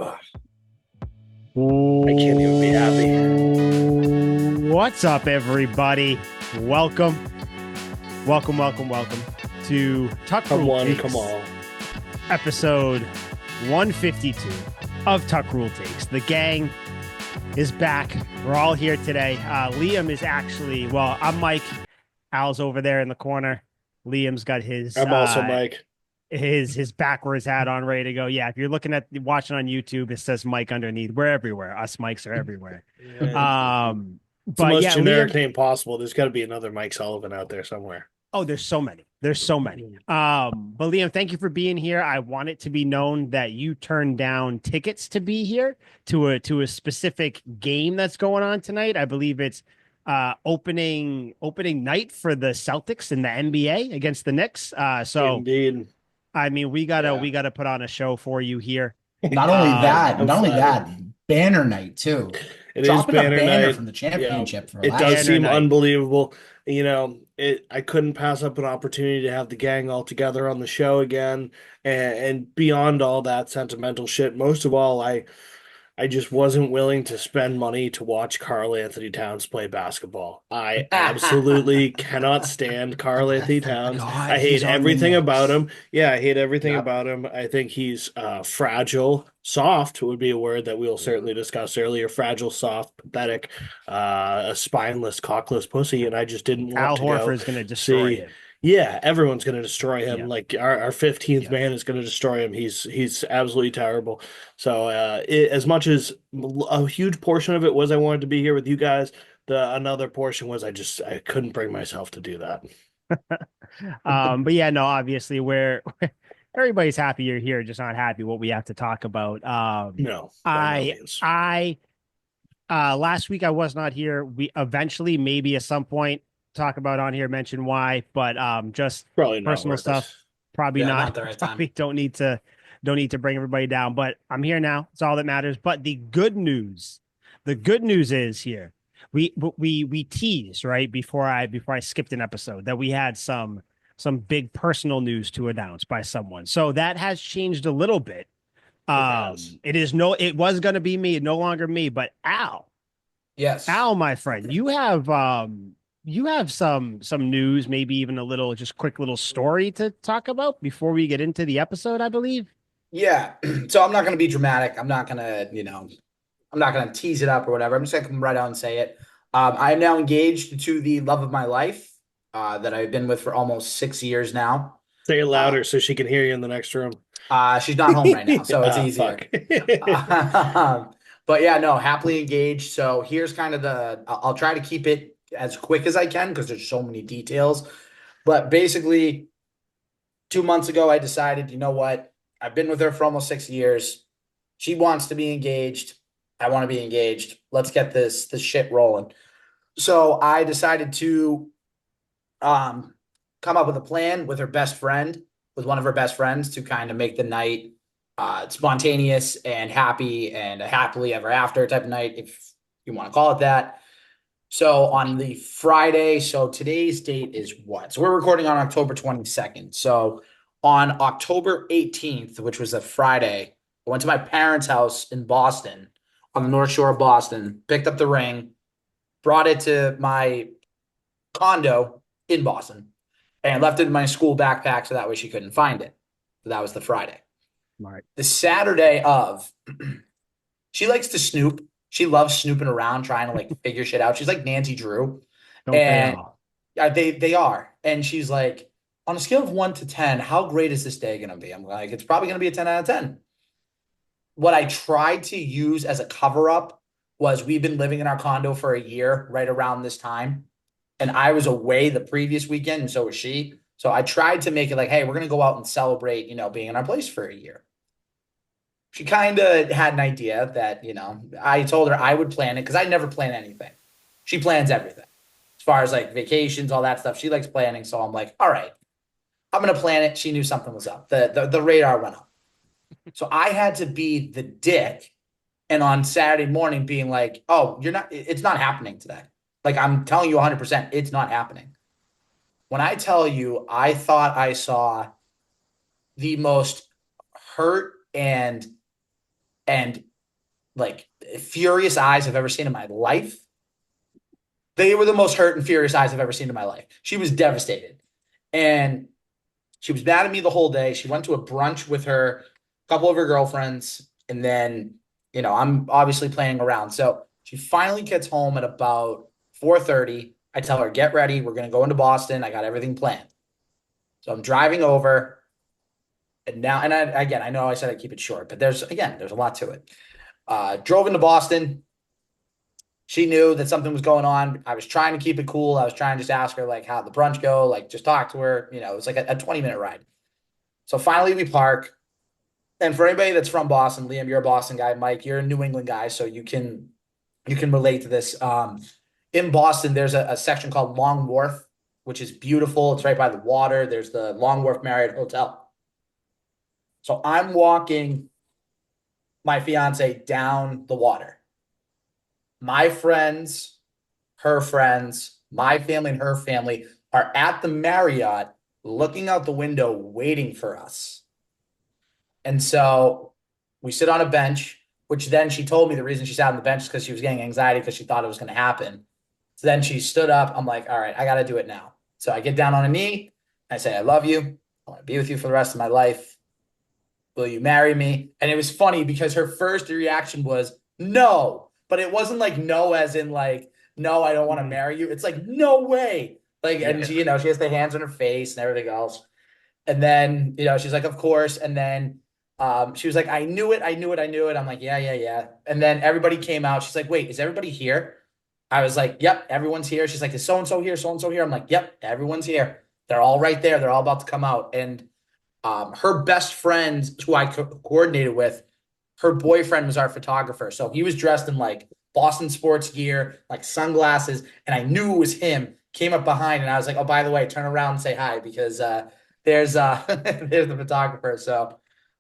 Ugh, I can't even be happy. What's up, everybody? Welcome, welcome to Tuck Come Rule one, come Takes, all. episode 152 of Tuck Rule Takes. The gang is back. We're all here today. Liam is I'm Mike. Al's over there in the corner. Liam's got his I'm also Mike. his backwards hat on, ready to go. Yeah, if you're watching on YouTube, it says Mike underneath. We're everywhere. Us Mikes are everywhere. Yeah, it's the But most yeah, generic Liam. name possible. There's got to be another Mike Sullivan out there somewhere. Oh, there's so many. There's so many. But Liam, thank you for being here. I want it to be known that you turned down tickets to be here to a specific game that's going on tonight. I believe it's opening night for the Celtics in the NBA against the Knicks. So Indeed. I mean, Yeah. we gotta put on a show for you here. I'm Not only flattered. that, banner night too. It is Dropping a banner banner night. from the Yeah, championship for it does last Banner seem year. night. unbelievable. I couldn't pass up an opportunity to have the gang all together on the show again. And beyond all that sentimental shit, most of all, I just wasn't willing to spend money to watch Karl Anthony Towns play basketball. I absolutely cannot stand Karl I Anthony Towns. forgot I hate he's on the everything about Knicks. him. Yeah, I hate everything Yep. about him. I think he's fragile. Soft would be a word that we'll certainly Mhm. discuss earlier. Fragile, soft, pathetic, a spineless, cockless pussy. And I just didn't want Al to go Horford's gonna destroy see. him. Yeah, everyone's going to destroy him. Yeah, Like our 15th yeah. man is going to destroy him. He's absolutely terrible. So as much as a huge portion of it was I wanted to be here with you guys, the another portion was I couldn't bring myself to do that. But yeah, no, obviously we're everybody's happy you're here, just not happy what we have to talk about. No, by no I means. I Last week I was not here. We eventually maybe at some point talk about on here, mention why, but just Probably not personal worth it. stuff. Probably Yeah, not. not the right time. Probably don't need to bring everybody down. But I'm here now. It's all that matters. But the good news is here. We teased right before I skipped an episode that we had some big personal news to announce by someone. So that has changed a little bit. It has. It was gonna be me, no longer me, but Yes. Al, my friend, you have some news, maybe even a little just quick little story to talk about before we get into the episode, I believe. Yeah. So I'm not going to be dramatic. I'm not going to tease it up or whatever. I'm just going to come right out and say it. I am now engaged to the love of my life that I've been with for almost 6 years now. Say it Uh, louder so she can hear you in the next room. she's not home right now, so it's Ah, easier. fuck. But yeah, no, happily engaged. So here's kind of I'll try to keep it as quick as I can because there's so many details. But basically, 2 months ago, I decided, you know what? I've been with her for almost 6 years. She wants to be engaged. I want to be engaged. Let's get this shit rolling. So I decided to um come up with a plan with her best friend, with one of her best friends to kind of make the night spontaneous and happy and a happily ever after type of night, if you want to call it that. So on the Friday, so today's date is what? So we're recording on October 22nd. So on October 18th, which was a Friday, I went to my parents' house in Boston, on the North Shore of Boston, picked up the ring, brought it to my condo in Boston, and left it in my school backpack so that way she couldn't find it. So that was the Friday. All right. The Saturday of, she likes to snoop. She loves snooping around, trying to like figure shit out. She's like Nancy Drew, Don't they and all? yeah, they are. And she's like, on a scale of 1 to 10, how great is this day gonna be? I'm like, it's probably gonna be a 10 out of 10. What I tried to use as a cover up was we've been living in our condo for a year right around this time. And I was away the previous weekend, and so was she. So I tried to make it like, hey, we're gonna go out and celebrate, being in our place for a year. She kind of had an idea that, I told her I would plan it because I never plan anything. She plans everything as far as like vacations, all that stuff. She likes planning. So I'm like, all right, I'm going to plan it. She knew something was up. The radar went up. So I had to be the dick. And on Saturday morning, being like, oh, it's not happening today. Like I'm telling you 100%, it's not happening. When I tell you, I thought I saw the most hurt and and like furious eyes I've ever seen in my life. They were the most hurt and furious eyes I've ever seen in my life. She was devastated. And she was mad at me the whole day. She went to a brunch with her, a couple of her girlfriends, and then, I'm obviously playing around. So she finally gets home at about 4:30. I tell her, get ready. We're going to go into Boston. I got everything planned. So I'm driving over. And now, again, I know I said I'd keep it short, but there's a lot to it. Drove into Boston. She knew that something was going on. I was trying to keep it cool. I was trying to just ask her like how the brunch go, like just talk to her. It was like a 20-minute ride. So finally we park. And for anybody that's from Boston, Liam, you're a Boston guy. Mike, you're a New England guy, so you can relate to this. In Boston, there's a section called Long Wharf, which is beautiful. It's right by the water. There's the Long Wharf Marriott Hotel. So I'm walking my fiance down the water. My friends, her friends, my family, and her family are at the Marriott looking out the window, waiting for us. And so we sit on a bench, which then she told me the reason she sat on the bench is because she was getting anxiety because she thought it was going to happen. So then she stood up. I'm like, all right, I got to do it now. So I get down on a knee. I say, I love you. I want to be with you for the rest of my life. Will you marry me? And it was funny because her first reaction was no. But it wasn't like no as in like, no, I don't want to marry you. It's like, no way. Like, and she, she has the hands on her face and everything else. And then, she's like, of course. And then she was like, I knew it. I'm like, yeah, yeah, yeah. And then everybody came out. She's like, wait, is everybody here? I was like, yep, everyone's here. She's like, is so-and-so here? So-and-so here? I'm like, yep, everyone's here. They're all right there. They're all about to come out. And her best friend, who I coordinated with, her boyfriend was our photographer. So he was dressed in like Boston sports gear, like sunglasses. And I knew it was him. Came up behind and I was like, oh, by the way, turn around and say hi because there's there's the photographer. So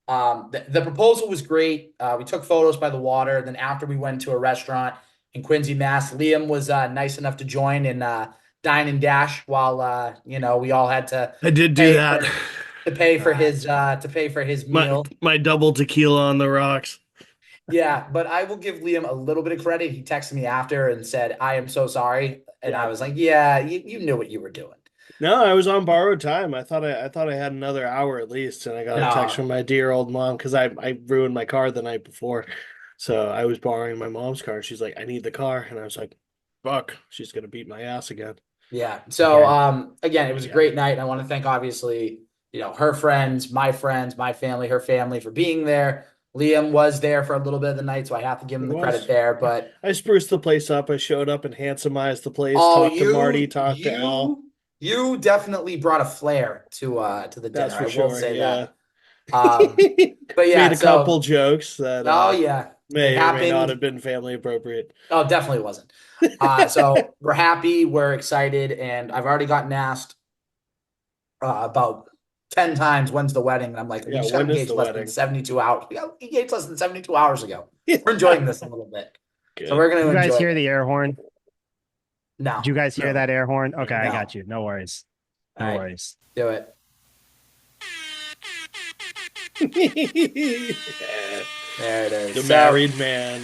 the proposal was great. We took photos by the water. Then after we went to a restaurant in Quincy, Mass, Liam was nice enough to join and dine and dash while we all had to I did do pay that. to pay for his meal. My double tequila on the rocks. Yeah, but I will give Liam a little bit of credit. He texted me after and said, I am so sorry. And I was like, yeah, you knew what you were doing. No, I was on borrowed time. I thought I had another hour at least, and I got a text No, from my dear old mom because I ruined my car the night before. So I was borrowing my mom's car. She's like, I need the car. And I was like, fuck, she's gonna beat my ass again. yeah. So again, it was a Yeah. great night. And I want to thank obviously, her friends, my family, her family for being there. Liam was there for a little bit of the night, so I have to give him It the credit was. there. But I spruced the place up. I showed up and handsomized the place, oh, talked to Marty, talked to Al. you definitely brought a flair to the That's dinner. for I will sure. say Yeah. that. But yeah, Made a couple so jokes that oh yeah, it may or may not happened. have been family appropriate. Oh, definitely wasn't. So we're happy, we're excited, and I've already gotten asked about 10 times when's the wedding. And I'm like, we Yeah, just got when is engaged the less than wedding? 72 hours. We got engaged less than 72 hours ago. We're enjoying this a little bit. So Good. we're going You to guys enjoy hear it. the air horn? No, Did you guys hear No. that air horn? Okay, I no. got you. No worries. All No right, worries. do it. Yeah. There it is. The So, married man.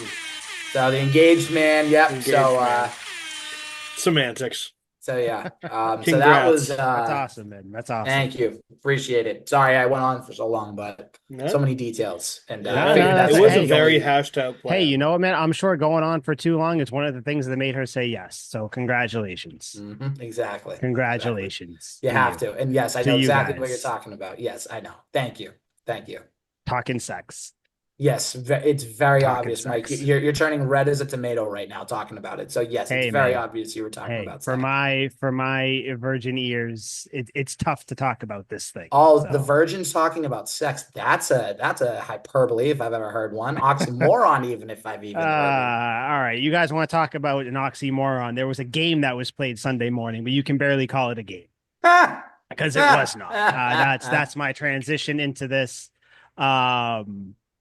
so the engaged man. Yep. Engaged So, man. Semantics. so yeah. So that was, Congrats. That's awesome, man. That's awesome. thank you. Appreciate it. Sorry, I went on for so long, but so No, many details. And it, I No, no, figured it that's that's like was a hey, the very only, hashed out hey, plan. you know what, man? I'm sure going on for too long is one of the things that made her say yes. So congratulations. exactly. Congratulations You to have you. to. And yes, I To know you exactly what you're guys. talking about. Yes, I know. Thank you. Thank you. Talking sex. Yes, it's very Talking obvious, Mike. sex. You're turning red as a tomato right now talking about it. So yes, it's Hey, very man. obvious you were talking Hey, about for sex. my virgin ears, it's tough to talk about this thing. Oh, the So virgins talking about sex. That's a hyperbole if I've ever heard one. Oxymoron, even if I've even heard one. all right. You guys want to talk about an oxymoron? There was a game that was played Sunday morning, but you can barely call it a game because it was not. That's my transition into this.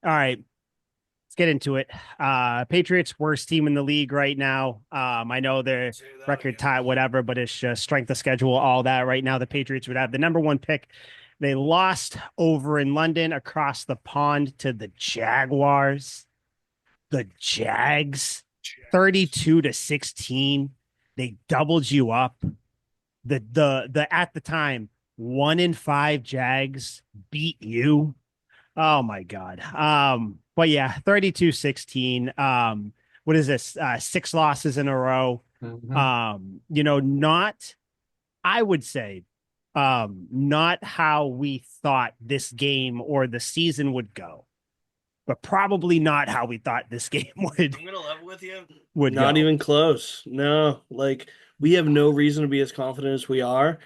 All right, let's get into it. Patriots worst team in the league right now. I know they're record tie, whatever, but it's just strength of schedule, all that. Right now, the Patriots would have the number one pick. They lost over in London across the pond to the Jaguars. the Jags 32-16. They doubled you up. The at the time 1-5 Jags beat you. Oh my God. But yeah, 32-16. What is this? 6 losses in a row. Mhm. Not, I would say, not how we thought this game or the season would go, but probably not how we thought this game would I'm gonna level with you. would Not go. even close. No, like we have no reason to be as confident as we are,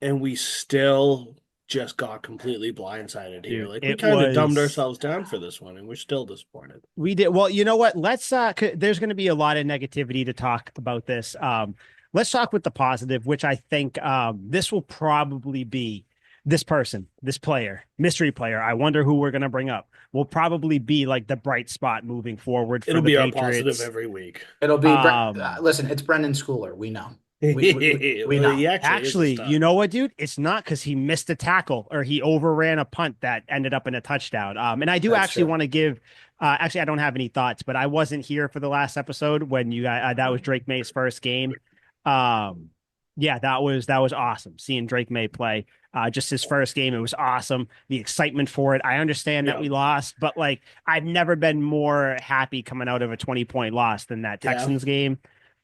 and we still just got completely blindsided here. Dude, Like we it kind of dumbed was ourselves down for this one, and we're still disappointed. we did well. You know what? There's going to be a lot of negativity to talk about this. Let's talk with the positive, which I think this will probably be this person, this player, mystery player. I wonder who we're going to bring up. Will probably be like the bright spot moving forward for It'll the be our positive Patriots. every week. It'll be Um, listen, it's Brendan Schooler. We know. We Well, know. he actually is a Actually, you stud. know what, dude? It's not because he missed a tackle or he overran a punt that ended up in a touchdown. And I do That's actually true. want to give. Actually, I don't have any thoughts, but I wasn't here for the last episode when you got that was Drake May's first game. Um, yeah, that was awesome seeing Drake May play. Just his first game, it was awesome. The excitement for it. I understand that Yeah. we lost, but like I've never been more happy coming out of a 20-point loss than that Yeah. Texans game.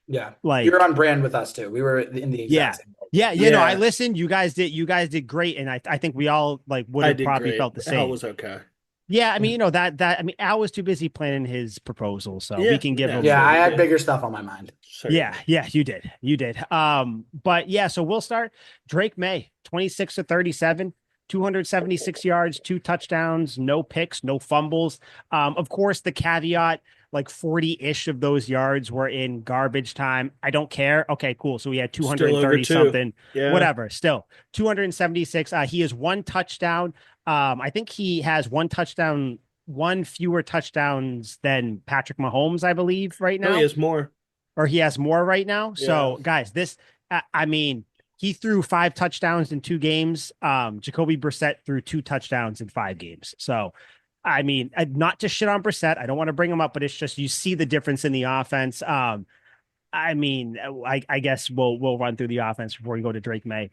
Yeah. You're Like on brand with us too. We were in the exact yeah. same boat. Yeah, I Yeah. listened. You guys did great. And I think we all like would I have did probably great. felt the Al same. was okay. Yeah, I mean, I mean, Al was too busy planning his proposal, so we Yeah. can give Yeah. Yeah, him. I Sure. had Yeah. bigger stuff on my mind. Yeah, Certainly. yeah, you did. You did. But yeah, so we'll start Drake May, 26 to 37, 276 yards, 2 touchdowns, no picks, no fumbles. Of course, the caveat, like 40-ish of those yards were in garbage time. I don't care. Okay, cool. So we had Still over 230 two. something, Yeah. whatever. Still 276. He has 1 touchdown. I think he has 1 touchdown, one fewer touchdowns than Patrick Mahomes, I believe, right No, he now, has more. or he has more right now. Yeah. So, guys, I mean, he threw 5 touchdowns in 2 games. Jacoby Brissett threw 2 touchdowns in 5 games. So, I mean, not to shit on Brissett. I don't want to bring him up, but it's just you see the difference in the offense. I mean, I guess we'll run through the offense before we go to Drake May.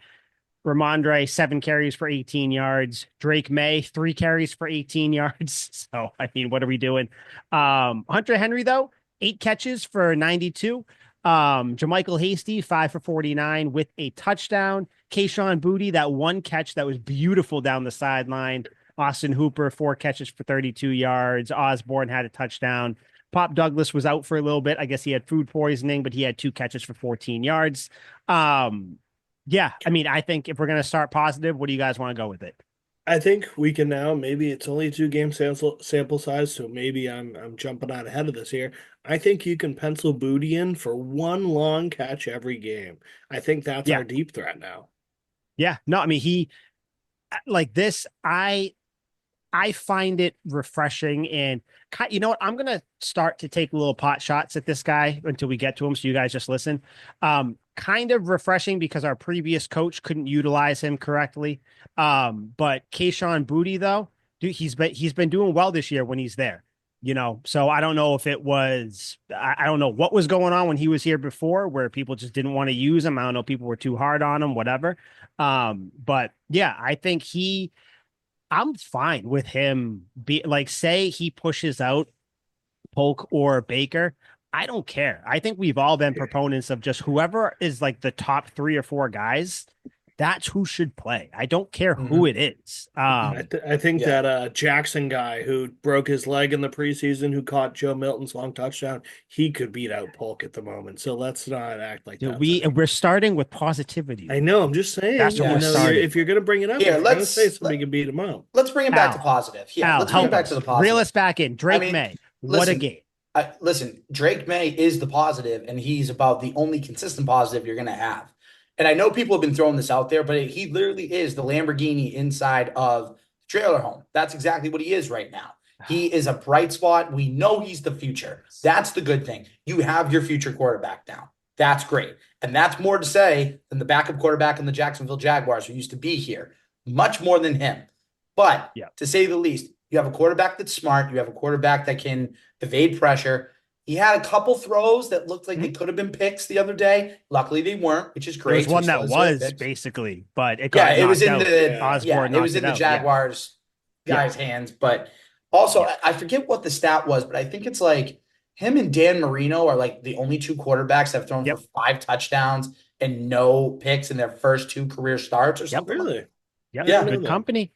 Ramondre, 7 carries for 18 yards. Drake May, 3 carries for 18 yards. So, I mean, what are we doing? Hunter Henry, though, 8 catches for 92. Jermichael Hasty, 5 for 49 with a touchdown. Kayshawn Booty, that 1 catch that was beautiful down the sideline. Austin Hooper, 4 catches for 32 yards. Osborne had a touchdown. Pop Douglas was out for a little bit. I guess he had food poisoning, but he had 2 catches for 14 yards. Yeah, I mean, I think if we're going to start positive, what do you guys want to go with it? I think we can now. Maybe it's only a 2 game sample size, so maybe I'm jumping out ahead of this here. I think you can pencil Booty in for one long catch every game. I think that's Yeah, our deep threat now. yeah. No, I mean, he like this. I find it refreshing and you know what? I'm gonna start to take little pot shots at this guy until we get to him. So you guys just listen. Kind of refreshing because our previous coach couldn't utilize him correctly. But Kayshawn Booty though, dude, he's been doing well this year when he's there. So I don't know if it was I don't know what was going on when he was here before, where people just didn't want to use him. I don't know, people were too hard on him, whatever. But yeah, I think I'm fine with him be like, say he pushes out Polk or Baker. I don't care. I think we've all been proponents of just whoever is like the top 3 or 4 guys. That's who should play. I don't care who Mhm. it is. I think Yeah. that Jackson guy who broke his leg in the preseason, who caught Joe Milton's long touchdown, he could beat out Polk at the moment. So let's not act like Dude, that's any. we're starting with positivity. I know. I'm just saying. That's what Yeah. we're starting If you're with. gonna bring it up, Here, if you're gonna say somebody can beat him up. let's bring it back to Al, positive. Yeah, Al, let's bring it help back to the us. Reel positive. us back in. I Drake mean, May. What a listen, game. listen, Drake May is the positive, and he's about the only consistent positive you're going to have. And I know people have been throwing this out there, but he literally is the Lamborghini inside of the trailer home. That's exactly what he is right now. He is a bright spot. We know he's the future. That's the good thing. You have your future quarterback now. That's great. And that's more to say than the backup quarterback in the Jacksonville Jaguars who used to be here. Much more than him. But Yeah. to say the least, You have a quarterback that's smart. You have a quarterback that can evade pressure. He had a couple throws that looked like they could have been picks the other day. Luckily, they weren't, which is There was great. So he one still that has zero was picks. basically, but it Yeah, got it was knocked in out. Yeah. Osborne it knocked was it in the out. Yeah. Jaguars Yeah. guy's hands. But also, Yeah. I forget what the stat was, but I think it's like him and Dan Marino are like the only two quarterbacks that have thrown for Yep. 5 touchdowns and no picks in their first 2 career starts or Yep. something like that. Really? Yep. I didn't Yeah, know Good that. company.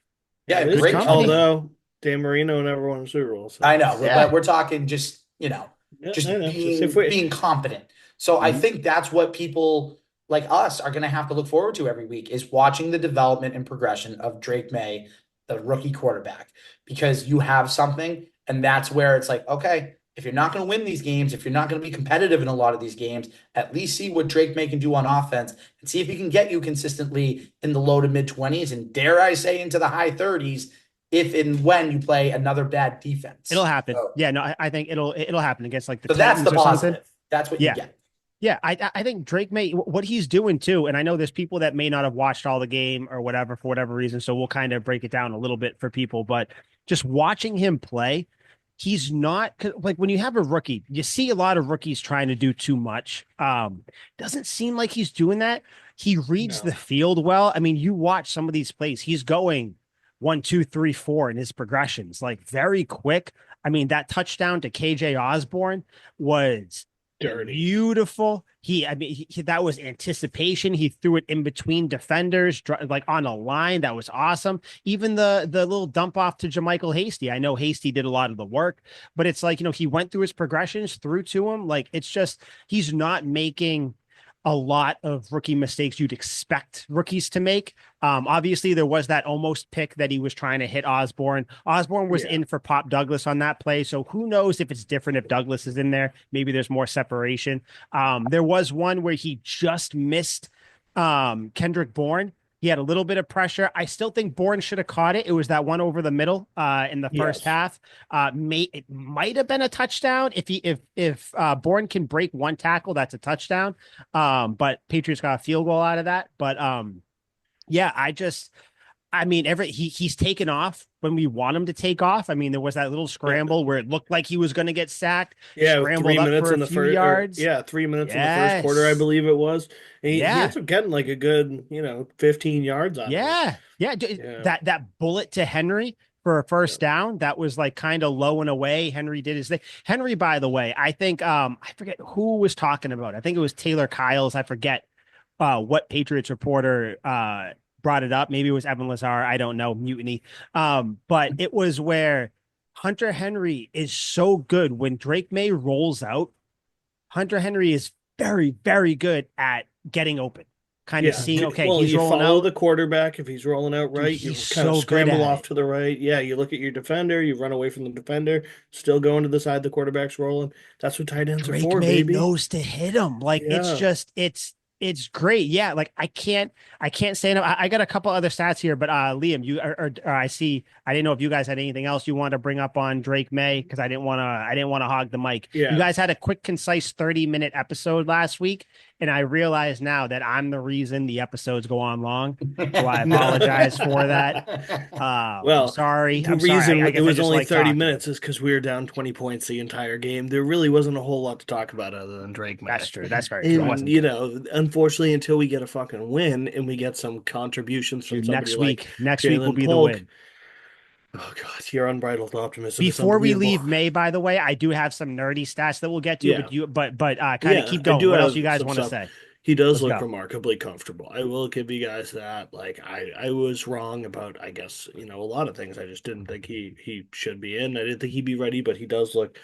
yeah, That is Good great good. company. company. Although Dan Marino never won a Super Bowl, I so know, Yeah. but we're talking just, yeah, I just know. Just if we, being competent. So I Mhm. think that's what people like us are going to have to look forward to every week is watching the development and progression of Drake May, the rookie quarterback, because you have something, and that's where it's like, okay, if you're not going to win these games, if you're not going to be competitive in a lot of these games, at least see what Drake May can do on offense and see if he can get you consistently in the low to mid 20s and dare I say into the high 30s if and when you play another bad It'll defense. happen. So, Yeah. No, I think it'll happen against like the so that's the Titans or something. positive. That's what you Yeah. get. Yeah, I think Drake may what he's doing too, and I know there's people that may not have watched all the game or whatever for whatever reason, so we'll kind of break it down a little bit for people. But just watching him play, he's not like when you have a rookie, you see a lot of rookies trying to do too much. Doesn't seem like he's doing that. He reads no. the field well. I mean, you watch some of these plays, he's going 1, 2, 3, 4 in his progressions, like very quick. I mean, that touchdown to KJ Osborne was Dirty. beautiful. I mean, that was anticipation. He threw it in between defenders, like on a line. That was awesome. Even the little dump off to Jermichael Hasty. I know Hasty did a lot of the work, but it's like, he went through his progressions through to him. Like, it's just, he's not making a lot of rookie mistakes you'd expect rookies to make. Obviously, there was that almost pick that he was trying to hit Osborne. Osborne was Yeah. in for Pop Douglas on that play, so who knows if it's different if Douglas is in there. Maybe there's more separation. There was one where he just missed Kendrick Bourne. He had a little bit of pressure. I still think Bourne should have caught it. It was that one over the middle in the first Yes. half. It might have been a touchdown if Bourne can break one tackle, that's a touchdown. But Patriots got a field goal out of that. But yeah, I mean, he's taken off when we want him to take off. I mean, there was that little Yeah. scramble where it looked like he was going to get sacked, Yeah, with scrambled up for a few yards. 3 minutes in the first quarter, I Yes. believe it was. And he Yeah. ends up getting like a good, 15 yards out of it. Yeah. Yeah. Yeah. That bullet to Henry for a first down, that was like kind of low and away. Henry did his thing. Henry, by the way, I think I forget who was talking about it. I think it was Taylor Kyles. I forget what Patriots reporter brought it up. Maybe it was Evan Lazar. I don't know. Mutiny. But it was where Hunter Henry is so good when Drake May rolls out. Hunter Henry is very, very good at getting open, kind of Yeah. seeing, okay, Well, he's you rolling follow out. the quarterback if he's rolling out Dude, right. You he's kind of so good scramble at off it. to the right. Yeah, you look at your defender, you run away from the defender, still going to the side the quarterback's rolling. That's what tight ends are Drake for, May baby. knows to hit him. Like Yeah. it's great. Yeah, like I can't say enough. I got a couple other stats here, but Liam, or I didn't know if you guys had anything else you wanted to bring up on Drake May because I didn't want to hog the mic. You Yeah. guys had a quick, concise 30-minute episode last week, and I realize now that I'm the reason the episodes go on long. So I apologize for that. I'm Well, sorry. the I'm sorry. reason I it guess I was just only like 30 talking. minutes is because we were down 20 points the entire game. There really wasn't a whole lot to talk about other than Drake May. That's true. That's very true. It And, wasn't good. unfortunately, until we get a fucking win and we get some contributions from Dude, somebody like next week will Jalen be the Polk, win. oh, God, your unbridled optimism is Before we unbelievable. leave May, by the way, I do have some nerdy stats that we'll get to, Yeah. but kind of Yeah, keep I going. do What else you have guys some want to stuff. say? He does Let's look go. remarkably comfortable. I will give you guys that. Like I was wrong about, I guess, a lot of things. I just didn't think he should be in. I didn't think he'd be ready, but he does look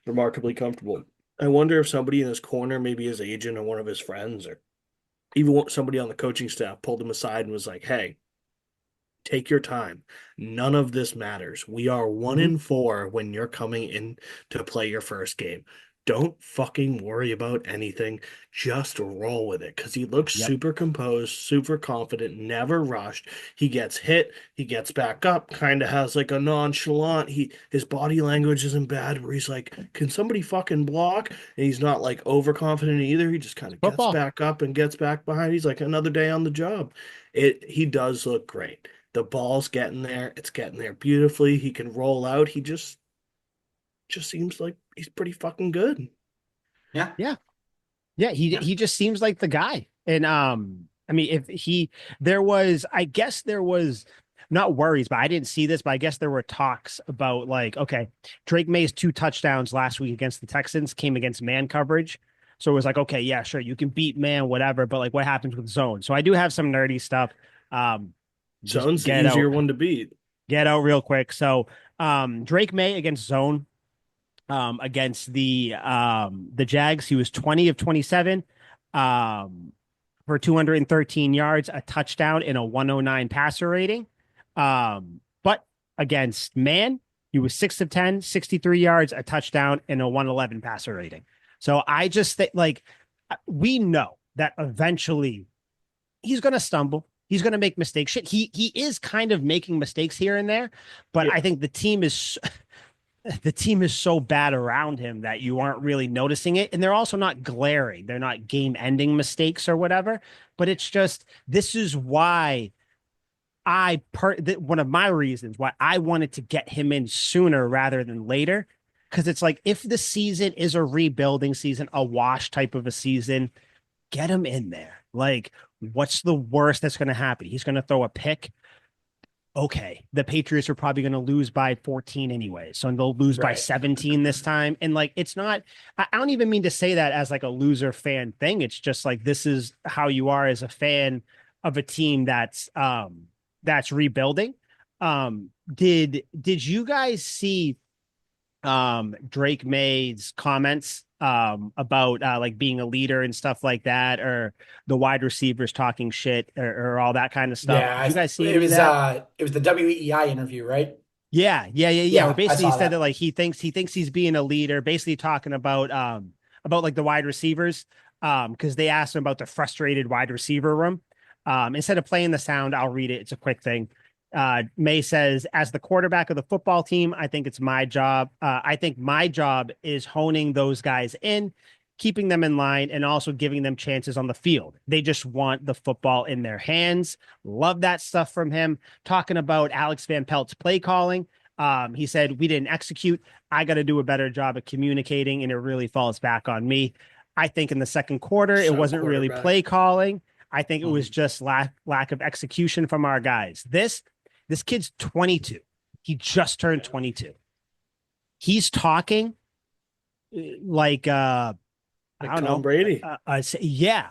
remarkably comfortable. I wonder if somebody in his corner, maybe his agent or one of his friends, or even somebody on the coaching staff, pulled him aside and was like, "Hey, take your time. None of this matters. We are one Hmm. in four when you're coming in to play your first game. Don't fucking worry about anything. Just roll with it." Because he looks Yep. super composed, super confident, never rushed. He gets hit, he gets back up, kind of has like a nonchalant. His body language isn't bad, where he's like, "Can somebody fucking block?" And he's not like overconfident either. He just kind of gets Football. back up and gets back behind. He's like another day on the job. He does look great. The ball's getting there. It's getting there beautifully. He can roll out. He just seems like he's pretty fucking good. Yeah. Yeah. Yeah, Yeah. he just seems like the guy. And I mean, if he there was, I guess there was not worries, but I didn't see this, but I guess there were talks about like, okay, Drake May's 2 touchdowns last week against the Texans came against man coverage. So it was like, okay, yeah, sure, you can beat man, whatever, but like what happens with zone? So I do have some nerdy stuff. Um, just Zone's the easier one to beat. get out real quick. So Drake May against zone against the Jags. He was 20 of 27 for 213 yards, a touchdown, and a 109 passer rating. But against man, he was 6 of 10, 63 yards, a touchdown, and a 111 passer rating. So I just think like we know that eventually he's going to stumble. He's going to make mistakes. Shit, he is kind of making mistakes here and there, but Yeah. I think the team is so bad around him that you aren't really noticing it. And they're also not glaring. They're not game ending mistakes or whatever. But it's just, this is why one of my reasons why I wanted to get him in sooner rather than later. Cause it's like, if the season is a rebuilding season, a wash type of a season, get him in there. Like, what's the worst that's going to happen? He's going to throw a pick. Okay, the Patriots are probably going to lose by 14 anyway. So they'll lose by Right. 17 this time. And like, it's not, I don't even mean to say that as like a loser fan thing. It's just like, this is how you are as a fan of a team that's rebuilding. Did you guys see Drake May's comments about like being a leader and stuff like that, or the wide receivers talking shit or all that kind of stuff? Did Yeah. you guys see It any of was that? it was the WEI interview, right? Yeah. Where Yeah, I basically he saw said that that. like he thinks he's being a leader, basically talking about like the wide receivers. Because they asked him about the frustrated wide receiver room. Instead of playing the sound, I'll read it. It's a quick thing. May says, as the quarterback of the football team, I think it's my job. I think my job is honing those guys in, keeping them in line, and also giving them chances on the field. They just want the football in their hands. Love that stuff from him. Talking about Alex Van Pelt's play calling. He said, we didn't execute. I got to do a better job of communicating, and it really falls back on me. I think in the second quarter, it So wasn't really play quarterback. calling. I think it was Mhm. just lack of execution from our guys. This kid's 22. He just turned 22. He's talking like I Like don't Tom know. Brady. Yeah.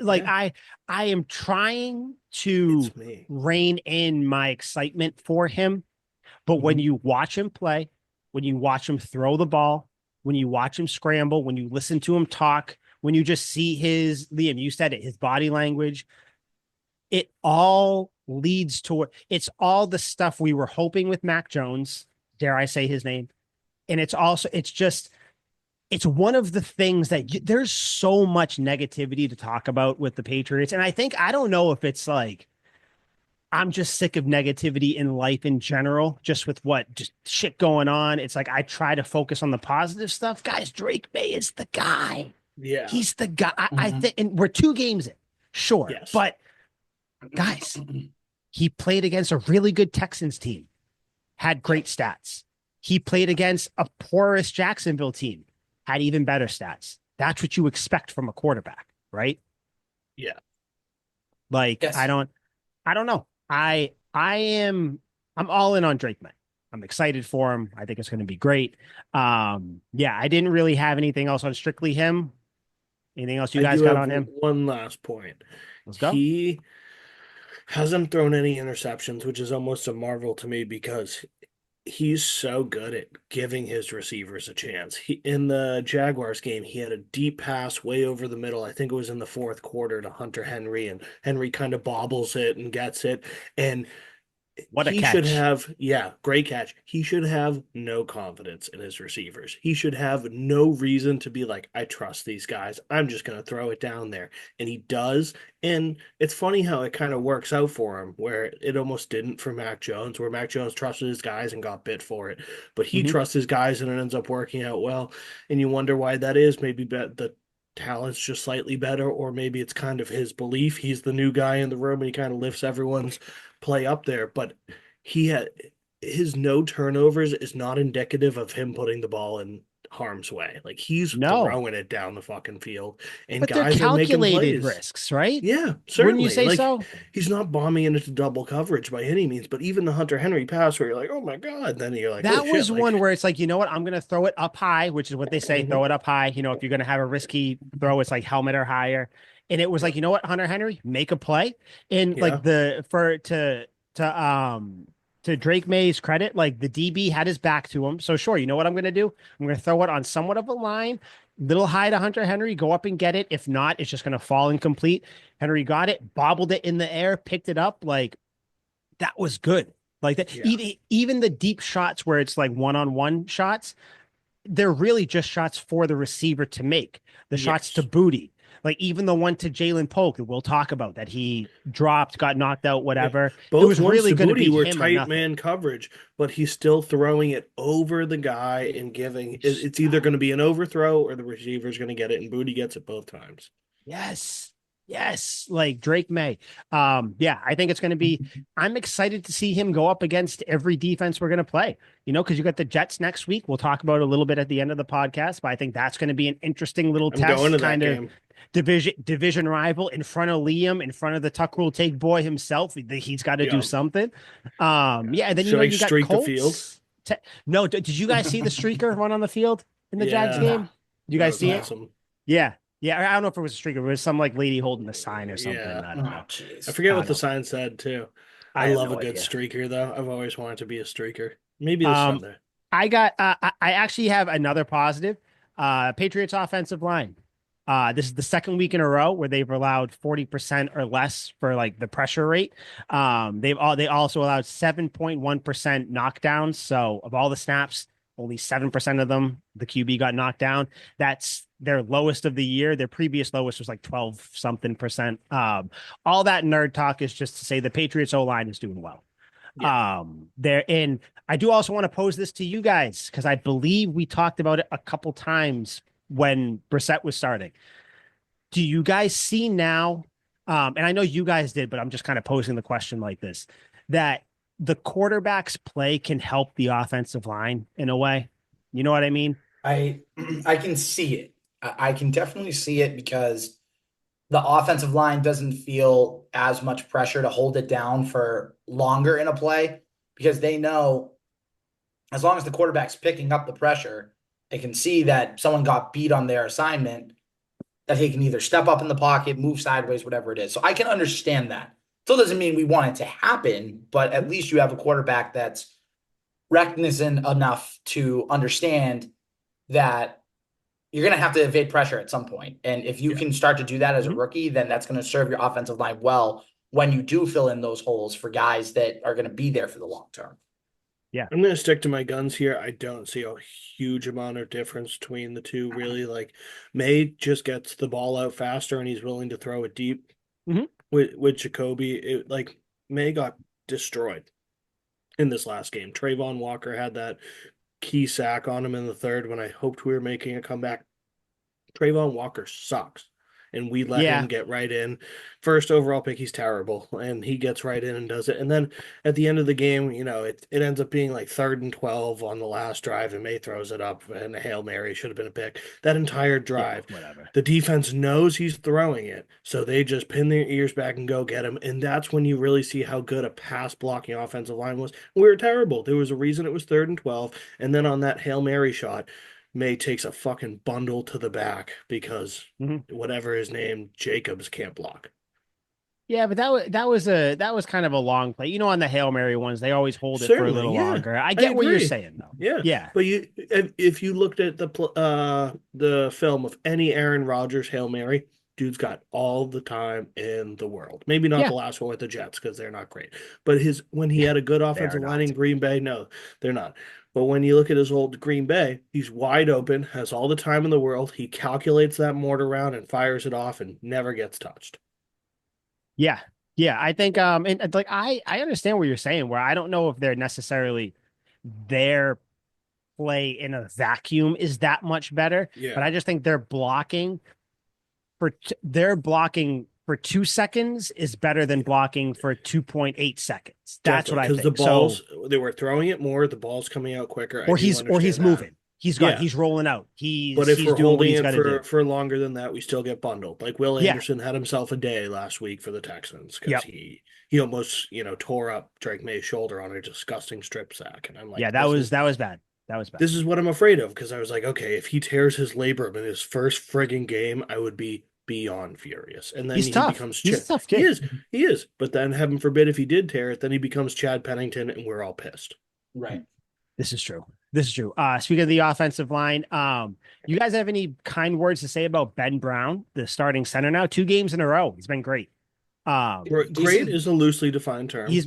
Like Yeah, I am trying to it's me. rein in my excitement for him, but when Mhm. you watch him play, when you watch him throw the ball, when you watch him scramble, when you listen to him talk, when you just see his Liam, you said it, his body language, it all leads toward it's all the stuff we were hoping with Mac Jones, dare I say his name. And it's just it's one of the things that there's so much negativity to talk about with the Patriots. And I don't know if it's like I'm just sick of negativity in life in general, just with what just shit going on. It's like I try to focus on the positive stuff. Guys, Drake May is the guy. Yeah. He's the guy. I Mhm. think, and we're 2 games in, sure, Yes. but guys, he played against a really good Texans team, had great Yep. stats. He played against a porous Jacksonville team, had even better stats. That's what you expect from a quarterback, right? Yeah. Like Yes. I don't know. I'm all in on Drake May. I'm excited for him. I think it's going to be great. Yeah, I didn't really have anything else on strictly him. Anything else you I guys do got have on him? one last point. Let's go. He hasn't thrown any interceptions, which is almost a marvel to me because he's so good at giving his receivers a chance. In the Jaguars game, he had a deep pass way over the middle. I think it was in the fourth quarter to Hunter Henry, and Henry kind of bobbles it and gets it. And What a he should catch. have, yeah, great catch. He should have no confidence in his receivers. He should have no reason to be like, I trust these guys. I'm just going to throw it down there. And he does. And it's funny how it kind of works out for him, where it almost didn't for Mac Jones, where Mac Jones trusted his guys and got bit for it. But he Mhm. trusts his guys and it ends up working out well. And you wonder why that is. Maybe the talent's just slightly better, or maybe it's kind of his belief. He's the new guy in the room and he kind of lifts everyone's play up there. But he had his no turnovers is not indicative of him putting the ball in harm's way. Like he's No, throwing it down the fucking field and but they're guys are making calculated plays. risks, right? Yeah, Wouldn't you certainly. say Like so? he's not bombing into double coverage by any means, but even the Hunter Henry pass where you're like, oh my God, then you're like, holy That shit, was like one where it's like, you know what? I'm going to throw it up high, which is what they say, mhm, throw it up high. You know, if you're going to have a risky throw, it's like helmet or higher. And it was like, yep, you know what, Hunter Henry, make a play. And yeah. like to Drake May's credit, like the DB had his back to him. So sure, you know what I'm going to do? I'm going to throw it on somewhat of a line, little high to Hunter Henry, go up and get it. If not, it's just going to fall incomplete. Henry got it, bobbled it in the air, picked it up. Like that was good. Like that, Yeah. even the deep shots where it's like one-on-one shots, they're really just shots for the receiver to make. The shots to Yes. Booty, like even the one to Jalen Polk that we'll talk about that he dropped, got knocked out, Yeah. whatever. It Both was ones really to going to Booty be were him or tight nothing. man coverage, but he's still throwing it over the guy and it's either going to be an overthrow or the receiver's going to get it, and Booty gets it both times. Yes. Yes, like Drake May. Yeah, I think it's going to be. I'm excited to see him go up against every defense we're going to play. You know, because you got the Jets next week. We'll talk about it a little bit at the end of the podcast, but I think that's going to be an interesting little I'm going test, to that kind of game. division rival in front of Liam, in front of the Tuck Rule Take boy himself. He's got to do Yeah. something. Yeah. Yeah, and then Should I you got streak the field? Colts. No, did you guys see the streaker run on the field in the Jags Yeah, No. game? You that guys was see it? No. awesome. Yeah. Yeah. I don't know if it was a streaker. It was some like lady holding a sign or something. Yeah. I don't Oh, know. I jeez. forget I what the don't. sign said too. I I have love a no good idea. streaker though. I've always wanted to be a streaker. Maybe this Um, Sunday. I actually have another positive. Patriots offensive line. This is the second week in a row where they've allowed 40% or less for like the pressure rate. They also allowed 7.1% knockdowns. So of all the snaps, only 7% of them, the QB got knocked down. That's their lowest of the year. Their previous lowest was like 12 something percent. All that nerd talk is just to say the Patriots O line is doing well. Yeah. There and I do also want to pose this to you guys because I believe we talked about it a couple times when Brissett was starting. Do you guys see now? And I know you guys did, but I'm just kind of posing the question like this: that the quarterback's play can help the offensive line in a way. You know what I mean? I I can see it. I can definitely see it because the offensive line doesn't feel as much pressure to hold it down for longer in a play because they know as long as the quarterback's picking up the pressure, they can see that someone got beat on their assignment, that he can either step up in the pocket, move sideways, whatever it is. So I can understand that. Still doesn't mean we want it to happen, but at least you have a quarterback that's recognizant enough to understand that you're going to have to evade pressure at some point. And if you Yeah. can start to do that as a Mhm. rookie, then that's going to serve your offensive line well when you do fill in those holes for guys that are going to be there for the long term. Yeah. I'm gonna stick to my guns here. I don't see a huge amount of difference between the two, really. Like May just gets the ball out faster and he's willing to throw it deep. Mhm. With Jacoby, like May got destroyed in this last game. Trayvon Walker had that key sack on him in the third when I hoped we were making a comeback. Trayvon Walker sucks. And we let him Yeah. get right in. First overall pick, he's terrible. And he gets right in and does it. And then at the end of the game, it ends up being like 3rd and 12 on the last drive, and May throws it up and a Hail Mary should have been a pick. That entire Yeah. drive, Whatever. the defense knows he's throwing it. So they just pin their ears back and go get him. And that's when you really see how good a pass blocking offensive line was. We were terrible. There was a reason it was 3rd and 12. And then on that Hail Mary shot, May takes a fucking bundle to the back because Mhm. whatever his name, Jacobs can't block. Yeah, but that was kind of a long play. You know, on the Hail Mary ones, they always hold it for a Certainly, little yeah, longer. I I get what you're agree. saying, though. Yeah, Yeah. but if you looked at the film of any Aaron Rodgers Hail Mary, dude's got all the time in the world. Maybe not Yeah. the last one with the Jets because they're not great, but when he Yeah. had a good They are offensive line in not. Green Bay, no, they're not. But when you look at his old Green Bay, he's wide open, has all the time in the world. He calculates that mortar round and fires it off and never gets touched. Yeah. Yeah. I think and like I understand what you're saying, where I don't know if they're necessarily their play in a vacuum is that much better, but Yeah. I just think their blocking Their blocking for 2 seconds is better than blocking for 2.8 seconds. That's Definitely, what I because the think. So, balls they were throwing it more, the ball's coming out quicker. I or do he's understand that. moving. Yeah, He's rolling out. but if He's we're doing what holding he's it got to do. for longer than that, we still get bundled. Like Will Yeah. Anderson had himself a day last week for the Texans because Yep. he almost tore up Drake May's shoulder on a disgusting strip sack, and I'm Yeah, like, this is that was bad. That was bad. this is what I'm afraid of because I was like, okay, if he tears his labrum in his first frigging game, I would be beyond furious. And then He's he tough. becomes He's a tough he kid. is. But then heaven forbid if he did tear it, then he becomes Chad Pennington, and we're all pissed. Right. This is true. This is true. Speaking of the offensive line, you guys have any kind words to say about Ben Brown, the starting center now? 2 games in a row. He's been great. Great is a loosely defined term. He's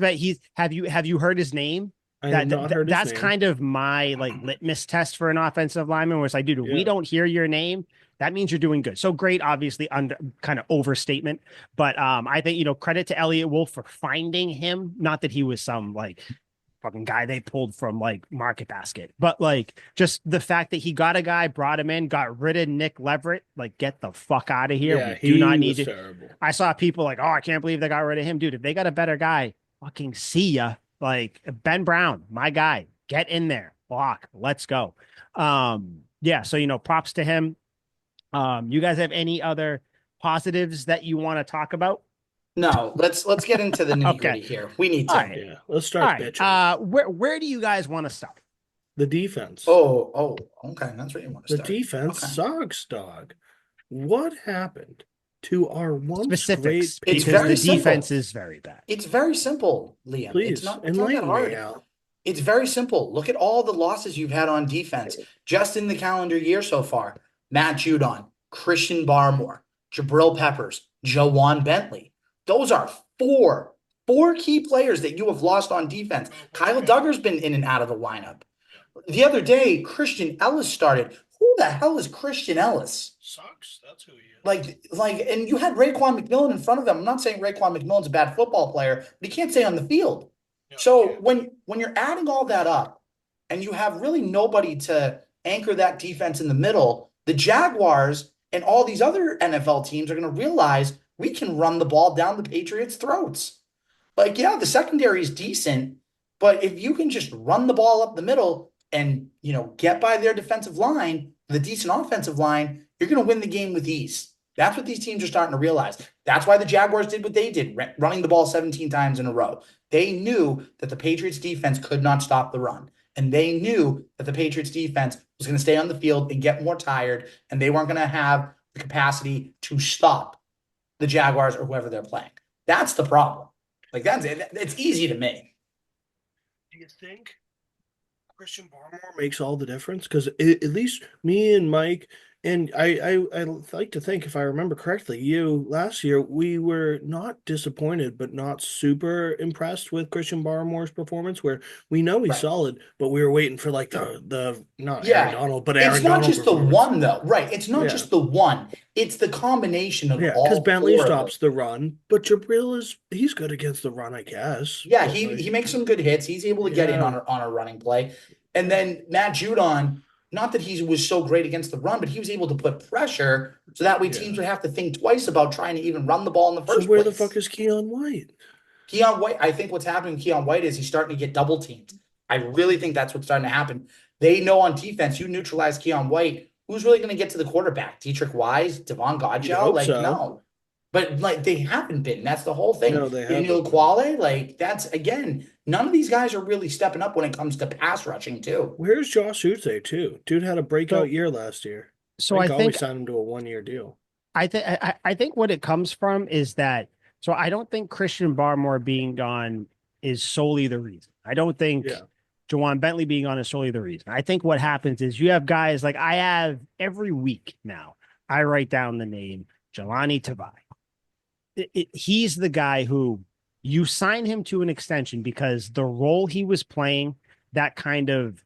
have you heard his name? I have not heard his That's name. kind of my like litmus test for an offensive lineman, where it's like, dude, if we Yeah. don't hear your name, that means you're doing good. So great, obviously, under kind of overstatement, but I think credit to Elliott Wolf for finding him. Not that he was some like fucking guy they pulled from like Market Basket, but like just the fact that he got a guy, brought him in, got rid of Nick Leverett, like get the fuck out of here. Yeah, We do not he need was you. terrible. I saw people like, oh, I can't believe they got rid of him, dude. If they got a better guy, fucking see ya. Like Ben Brown, my guy, get in there, block, let's go. Yeah, so props to him. You guys have any other positives that you want to talk about? No, let's get into the nitty Okay, gritty here. We need all to. right, Yeah, let's all start right. bitching. Where do you guys want to start? The defense. Okay. That's where you want to The start. defense Okay. sucks, dog. What happened to our once great Specifics, It's because very the Patriots? simple. defense is very bad. It's very simple, Liam. Please It's not that enlighten me, hard. Al. It's very simple. Look at all the losses you've had on defense just in the calendar year so far. Matt Judon, Christian Barmore, Jabril Peppers, Jawan Bentley. Those are four key players that you have lost on defense. Kyle Duggar's been in and out of the lineup. The other day, Christian Ellis started. Who the hell is Christian Ellis? Sucks. That's who he is. And you had Raekwon McMillan in front of them. I'm not saying Raekwon McMillan's a bad football player, but he can't stay on the field. So when you're adding all that up and you have really nobody to anchor that defense in the middle, the Jaguars and all these other NFL teams are going to realize we can run the ball down the Patriots' throats. Like, yeah, the secondary is decent, but if you can just run the ball up the middle and, get by their defensive line, the decent offensive line, you're going to win the game with ease. That's what these teams are starting to realize. That's why the Jaguars did what they did, running the ball 17 times in a row. They knew that the Patriots defense could not stop the run. And they knew that the Patriots defense was going to stay on the field and get more tired, and they weren't going to have the capacity to stop the Jaguars or whoever they're playing. That's the problem. Like, that's it. It's easy to me. Do you think Christian Barmore makes all the difference? Because at least me and Mike, and I like to think, if I remember correctly, you last year, we were not disappointed, but not super impressed with Christian Barmore's performance, where we know he's Right. solid, but we were waiting for like the not Yeah. Aaron Donald, but It's Aaron not Donald just the performance. one, though. Right. It's not Yeah. just the one. It's the combination of Yeah, because all Bentley four of stops them. the run, but Jabril he's good against the run, I guess. Yeah, But he makes some good hits. He's able to get in yeah. on a running play. And then Matt Judon, not that he was so great against the run, but he was able to put pressure so that way teams would have to think twice about trying to even run the ball in the So first where place. the fuck is Keon White? Keon White, I think what's happening with Keon White is he's starting to get double teamed. I really think that's what's starting to happen. They know on defense, you neutralize Keon White, who's really going to get to the quarterback? Dietrich Wise, Devon You'd Godchaux? hope Like, so. no. But like they haven't been. That's the whole thing. No, they Daniel haven't. Quale, like that's again, none of these guys are really stepping up when it comes to pass rushing, too. Where's Josh Uche too? Dude had a breakout year last year. So I Always think signed him to a 1-year deal. I think what it comes from is that. So I don't think Christian Barmore being gone is solely the reason. I don't think Yeah. Jawan Bentley being gone is solely the reason. I think what happens is you have guys like I have every week now. I write down the name Jelani Tavai. He's the guy who you sign him to an extension because the role he was playing, that kind of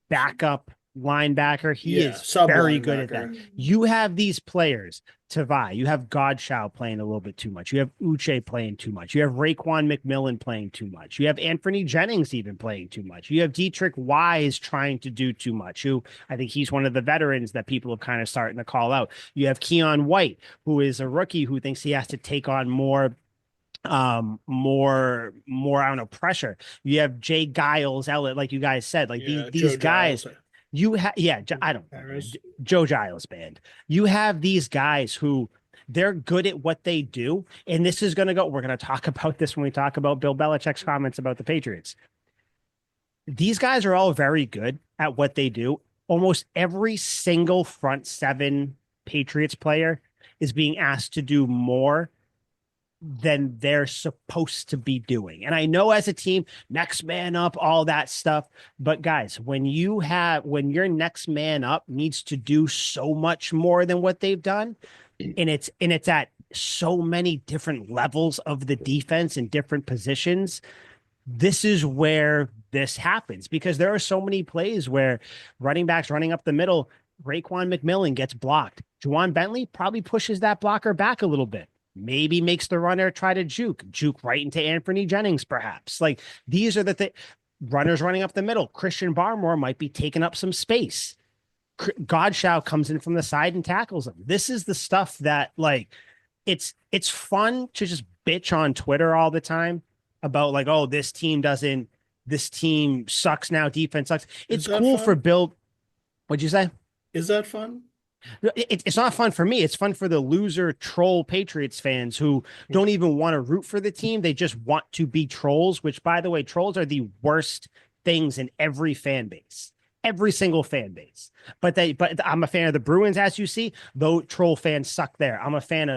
backup linebacker. He Yeah, is sub very good at that. linebacker. You have these players, Tavai. You have Godshow playing a little bit too much. You have Uche playing too much. You have Raekwon McMillan playing too much. You have Anthony Jennings even playing too much. You have Dietrich Wise trying to do too much, who I think he's one of the veterans that people have kind of starting to call out. You have Keon White, who is a rookie who thinks he has to take on more I don't know, pressure. You have Jay Giles, Elliott, like you guys said, like Yeah, these Joe guys. Giles. You have, yeah, I don't know, Harris. Joe Giles band. You have these guys who they're good at what they do, and this is going to go. We're going to talk about this when we talk about Bill Belichick's comments about the Patriots. These guys are all very good at what they do. Almost every single front seven Patriots player is being asked to do more than they're supposed to be doing. And I know as a team, next man up, all that stuff. But guys, when your next man up needs to do so much more than what they've done, and it's at so many different levels of the defense and different positions, this is where this happens because there are so many plays where running backs running up the middle, Raekwon McMillan gets blocked. Juwan Bentley probably pushes that blocker back a little bit. Maybe makes the runner try to juke right into Anthony Jennings, perhaps. Like these are the runners running up the middle. Christian Barmore might be taking up some space. Godshow comes in from the side and tackles him. This is the stuff that like it's fun to just bitch on Twitter all the time about like, oh, this team sucks now, defense sucks. It's cool fun? for Bill. What'd you say? Is that fun? It's not fun for me. It's fun for the loser troll Patriots fans who don't even want to root for the team. They just want to be trolls, which, by the way, trolls are the worst things in every fan base, every single fan base. But I'm a fan of the Bruins, as you see, though troll fans suck there. I'm a fan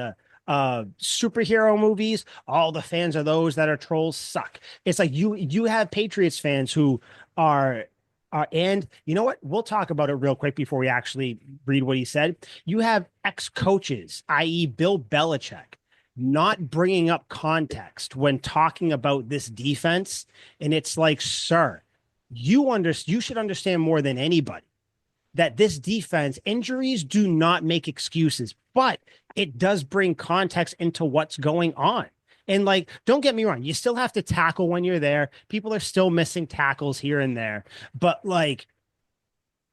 of superhero movies. All the fans of those that are trolls suck. It's like you have Patriots fans who are and you know what? We'll talk about it real quick before we actually read what he said. You have ex-coaches, i.e. Bill Belichick, not bringing up context when talking about this defense. And it's like, sir, you should understand more than anybody that this defense, injuries do not make excuses, but it does bring context into what's going on. And like, don't get me wrong, you still have to tackle when you're there. People are still missing tackles here and there. But like,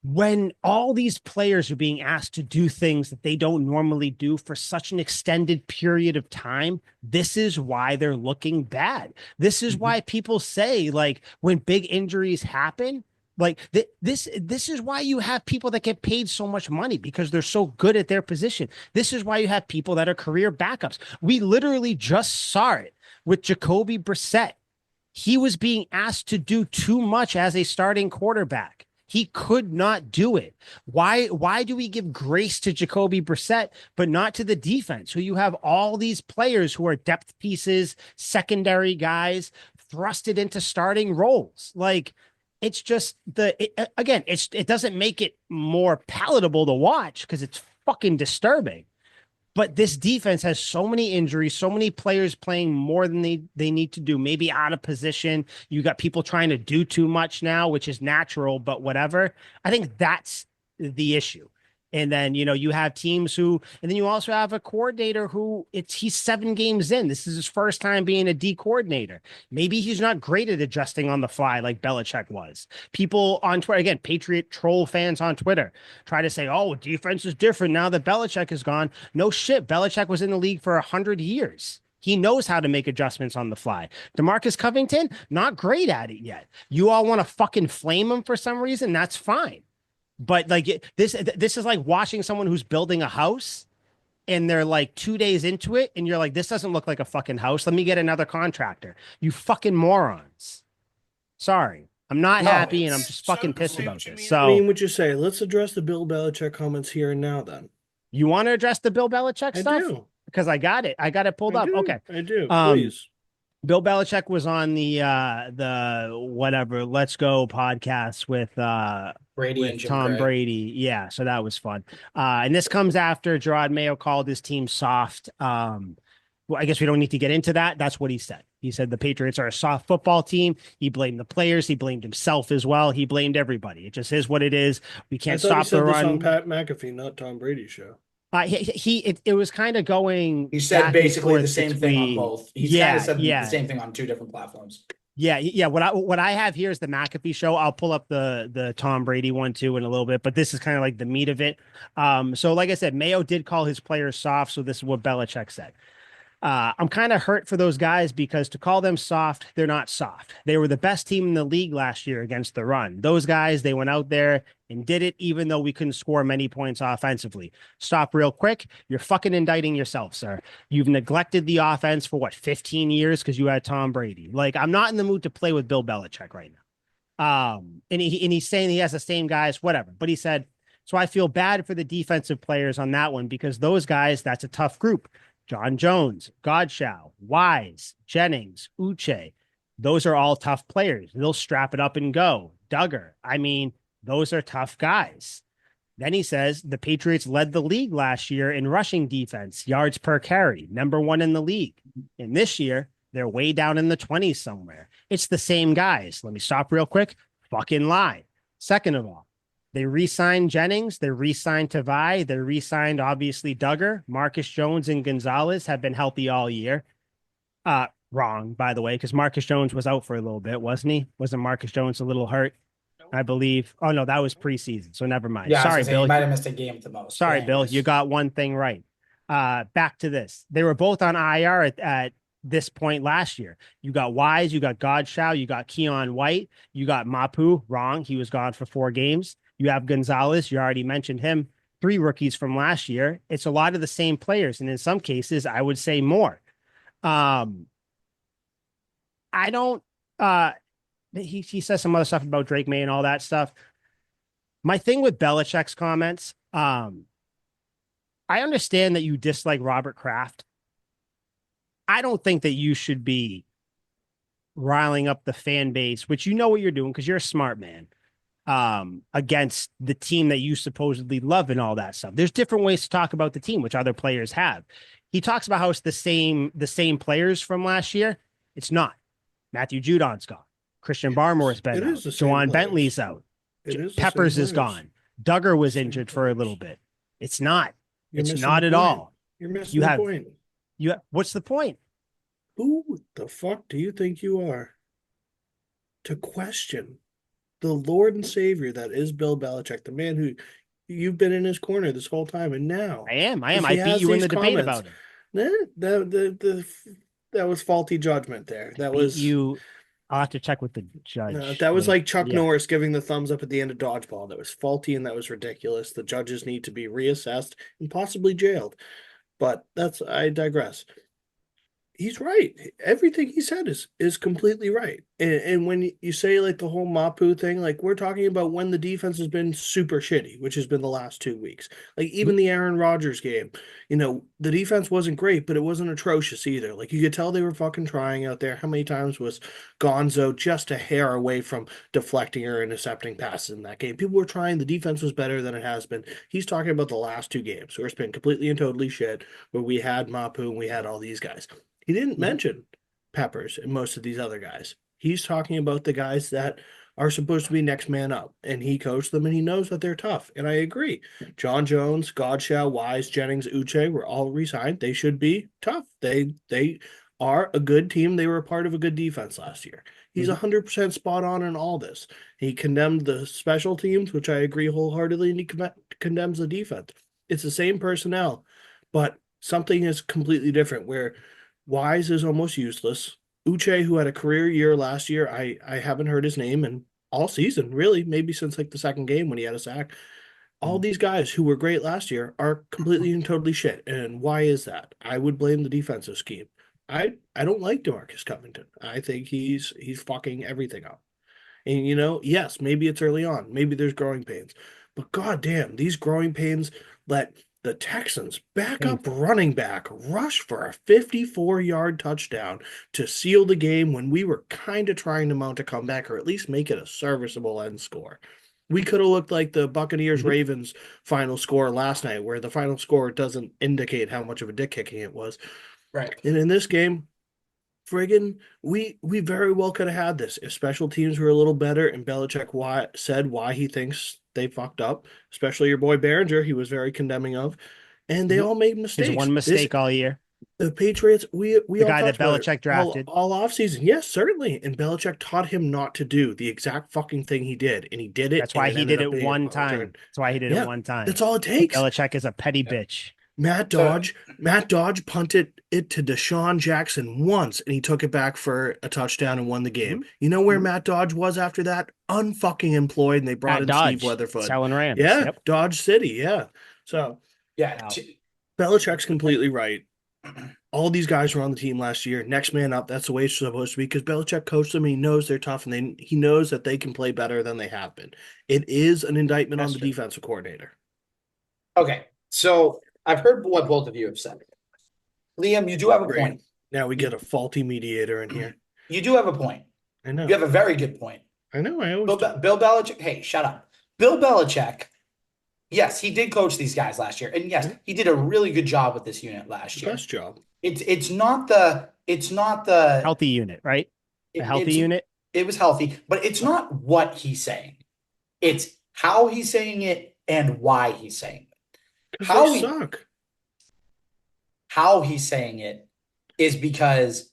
when all these players are being asked to do things that they don't normally do for such an extended period of time, this is why they're looking bad. This is why people say, like, when big injuries happen, like this is why you have people that get paid so much money because they're so good at their position. This is why you have people that are career backups. We literally just saw it with Jacoby Brissett. He was being asked to do too much as a starting quarterback. He could not do it. Why do we give grace to Jacoby Brissett, but not to the defense? So you have all these players who are depth pieces, secondary guys, thrusted into starting roles. Like, it's just it doesn't make it more palatable to watch because it's fucking disturbing. But this defense has so many injuries, so many players playing more than they need to do, maybe out of position. You got people trying to do too much now, which is natural, but whatever. I think that's the issue. And then, you have teams and then you also have a coordinator he's 7 games in. This is his first time being a D coordinator. Maybe he's not great at adjusting on the fly like Belichick was. People on Twitter, again, Patriot troll fans on Twitter try to say, oh, defense is different now that Belichick is gone. No shit. Belichick was in the league for 100 years. He knows how to make adjustments on the fly. DeMarcus Covington, not great at it yet. You all want to fucking flame him for some reason? That's fine. But like this is like watching someone who's building a house and they're like 2 days into it and you're like, this doesn't look like a fucking house. Let me get another contractor. You fucking morons. Sorry. I'm not happy and I'm just fucking pissed about this. So I mean, what you say? Let's address the Bill Belichick comments here and now then. you want to address the Bill Belichick stuff? I do. Because I got it. I got it pulled up. Okay. I do. Please. Bill Belichick was on the whatever Let's Go podcast with Brady and Jim Tom Gray. Brady. Yeah, so that was fun. And this comes after Gerard Mayo called his team soft. Well, I guess we don't need to get into that. That's what he said. He said the Patriots are a soft football team. He blamed the players. He blamed himself as well. He blamed everybody. It just is what it is. We I can't thought he stop the said this on run. Pat McAfee, not Tom Brady's show. It was kind of going He said back and basically the forth same thing on between, both. He's kind of said the yeah, same thing on two different platforms. yeah. What I have here is the McAfee show. I'll pull up the Tom Brady one too in a little bit, but this is kind of like the meat of it. So like I said, Mayo did call his players soft, so this is what Belichick said. I'm kind of hurt for those guys because to call them soft, they're not soft. They were the best team in the league last year against the run. Those guys, they went out there and did it, even though we couldn't score many points offensively. Stop real quick. You're fucking indicting yourself, sir. You've neglected the offense for what, 15 years because you had Tom Brady. Like, I'm not in the mood to play with Bill Belichick right now. And he's saying he has the same guys, whatever. But he said, so I feel bad for the defensive players on that one because those guys, that's a tough group. John Jones, Godshow, Wise, Jennings, Uche. Those are all tough players. They'll strap it up and go. Duggar. I mean, those are tough guys. Then he says the Patriots led the league last year in rushing defense, yards per carry, #1 in the league. And this year, they're way down in the 20s somewhere. It's the same guys. Let me stop real quick. Fucking lie. Second of all, they re-signed Jennings. They re-signed Tavai. They re-signed, obviously, Duggar. Marcus Jones and Gonzalez have been healthy all year. Wrong, by the way, because Marcus Jones was out for a little bit, wasn't he? Wasn't Marcus Jones a little hurt? I believe. Oh, no, that was preseason, so never mind. Yeah, Sorry, say, he Bill. might have missed a game at the most. Sorry, Bill. You got one thing right. Back to this. They were both on IR at this point last year. You got Wise, you got Godshow, you got Keon White, you got Mapu. Wrong. He was gone for 4 games. You have Gonzalez. You already mentioned him. 3 rookies from last year. It's a lot of the same players. And in some cases, I would say more. I don't, he says some other stuff about Drake May and all that stuff. My thing with Belichick's comments, I understand that you dislike Robert Kraft. I don't think that you should be riling up the fan base, which you know what you're doing because you're a smart man, against the team that you supposedly love and all that stuff. There's different ways to talk about the team, which other players have. He talks about how it's the same players from last year. It's not. Matthew Judon's gone. Christian Barmore's been out. Juwan Bentley's out. Peppers is gone. Duggar was injured for a little bit. It's not. It's not at all. You're missing the point. What's the point? Who the fuck do you think you are to question the Lord and Savior that is Bill Belichick, the man who you've been in his corner this whole time, and now I am. I beat you in the debate about it. That was faulty judgment there. That was you. I'll have to check with the judge. No, that was like Chuck Norris giving the thumbs up at the end of Dodgeball. That was faulty and that was ridiculous. The judges need to be reassessed and possibly jailed. But I digress. He's right. Everything he said is completely right. And when you say like the whole Mapu thing, like we're talking about when the defense has been super shitty, which has been the last 2 weeks. Like even the Aaron Rodgers game, the defense wasn't great, but it wasn't atrocious either. Like you could tell they were fucking trying out there. How many times was Gonzo just a hair away from deflecting or intercepting passes in that game? People were trying. The defense was better than it has been. He's talking about the last 2 games where it's been completely and totally shit, where we had Mapu and we had all these guys. He didn't mention Peppers and most of these other guys. He's talking about the guys that are supposed to be next man up, and he coached them, and he knows that they're tough. And I agree. John Jones, Godshow, Wise, Jennings, Uche were all re-signed. They should be tough. They are a good team. They were a part of a good defense last year. He's 100% spot on in all this. He condemned the special teams, which I agree wholeheartedly, and he condemns the defense. It's the same personnel, but something is completely different where Wise is almost useless. Uche, who had a career year last year, I haven't heard his name in all season, really, maybe since like the second game when he had a sack. All these guys who were great last year are completely and totally shit. And why is that? I would blame the defensive scheme. I don't like DeMarcus Covington. I think he's fucking everything up. And yes, maybe it's early on. Maybe there's growing pains. But goddamn, these growing pains let the Texans backup running back rush for a 54-yard touchdown to seal the game when we were kind of trying to mount a comeback or at least make it a serviceable end score. We could have looked like the Buccaneers-Ravens final score last night, where the final score doesn't indicate how much of a dick kicking it was. Right. And in this game, friggin' we very well could have had this if special teams were a little better and Belichick said why he thinks they fucked up, especially your boy Behringer, he was very condemning of, and they all made His mistakes. one This mistake all year. the Patriots, we The all guy that talked about it Belichick drafted. all offseason. Yes, certainly. And Belichick taught him not to do the exact fucking thing he did, and he did it, That's and why it he ended did up it being one overturned. time. That's why he did it Yeah, one time. that's all it takes. Belichick is a petty bitch. So Matt Dodge punted it to Deshaun Jackson once, and he took it back for a touchdown and won the Mhm. game. You know where Matt Dodge was after that? Unfucking employed, and they brought Matt in Steve Dodge, Weatherford. selling Rams. Yeah, Yep. Dodge City. Yeah. So yeah, Wow. Belichick's completely right. All these guys were on the team last year. Next man up. That's the way it's supposed to be because Belichick coached them. And he knows they're tough, and he knows that they can play better than they have been. It is an indictment on that's the true. defensive coordinator. Okay, so I've heard what both of you have said. Liam, you do have a Great. point. Now we get a faulty mediator in here. You do have a point. I You know. have a very good point. I know. I always do. Bill Belichick. Hey, shut up. Bill Belichick. Yes, he did coach these guys last year, and yes, Yeah, he did a really good job with this unit last year. best job. It's not the Healthy unit, right? A healthy it's unit. it was healthy, but it's not what he's saying. It's how he's saying it and why he's saying it. Because they How he suck. how he's saying it is because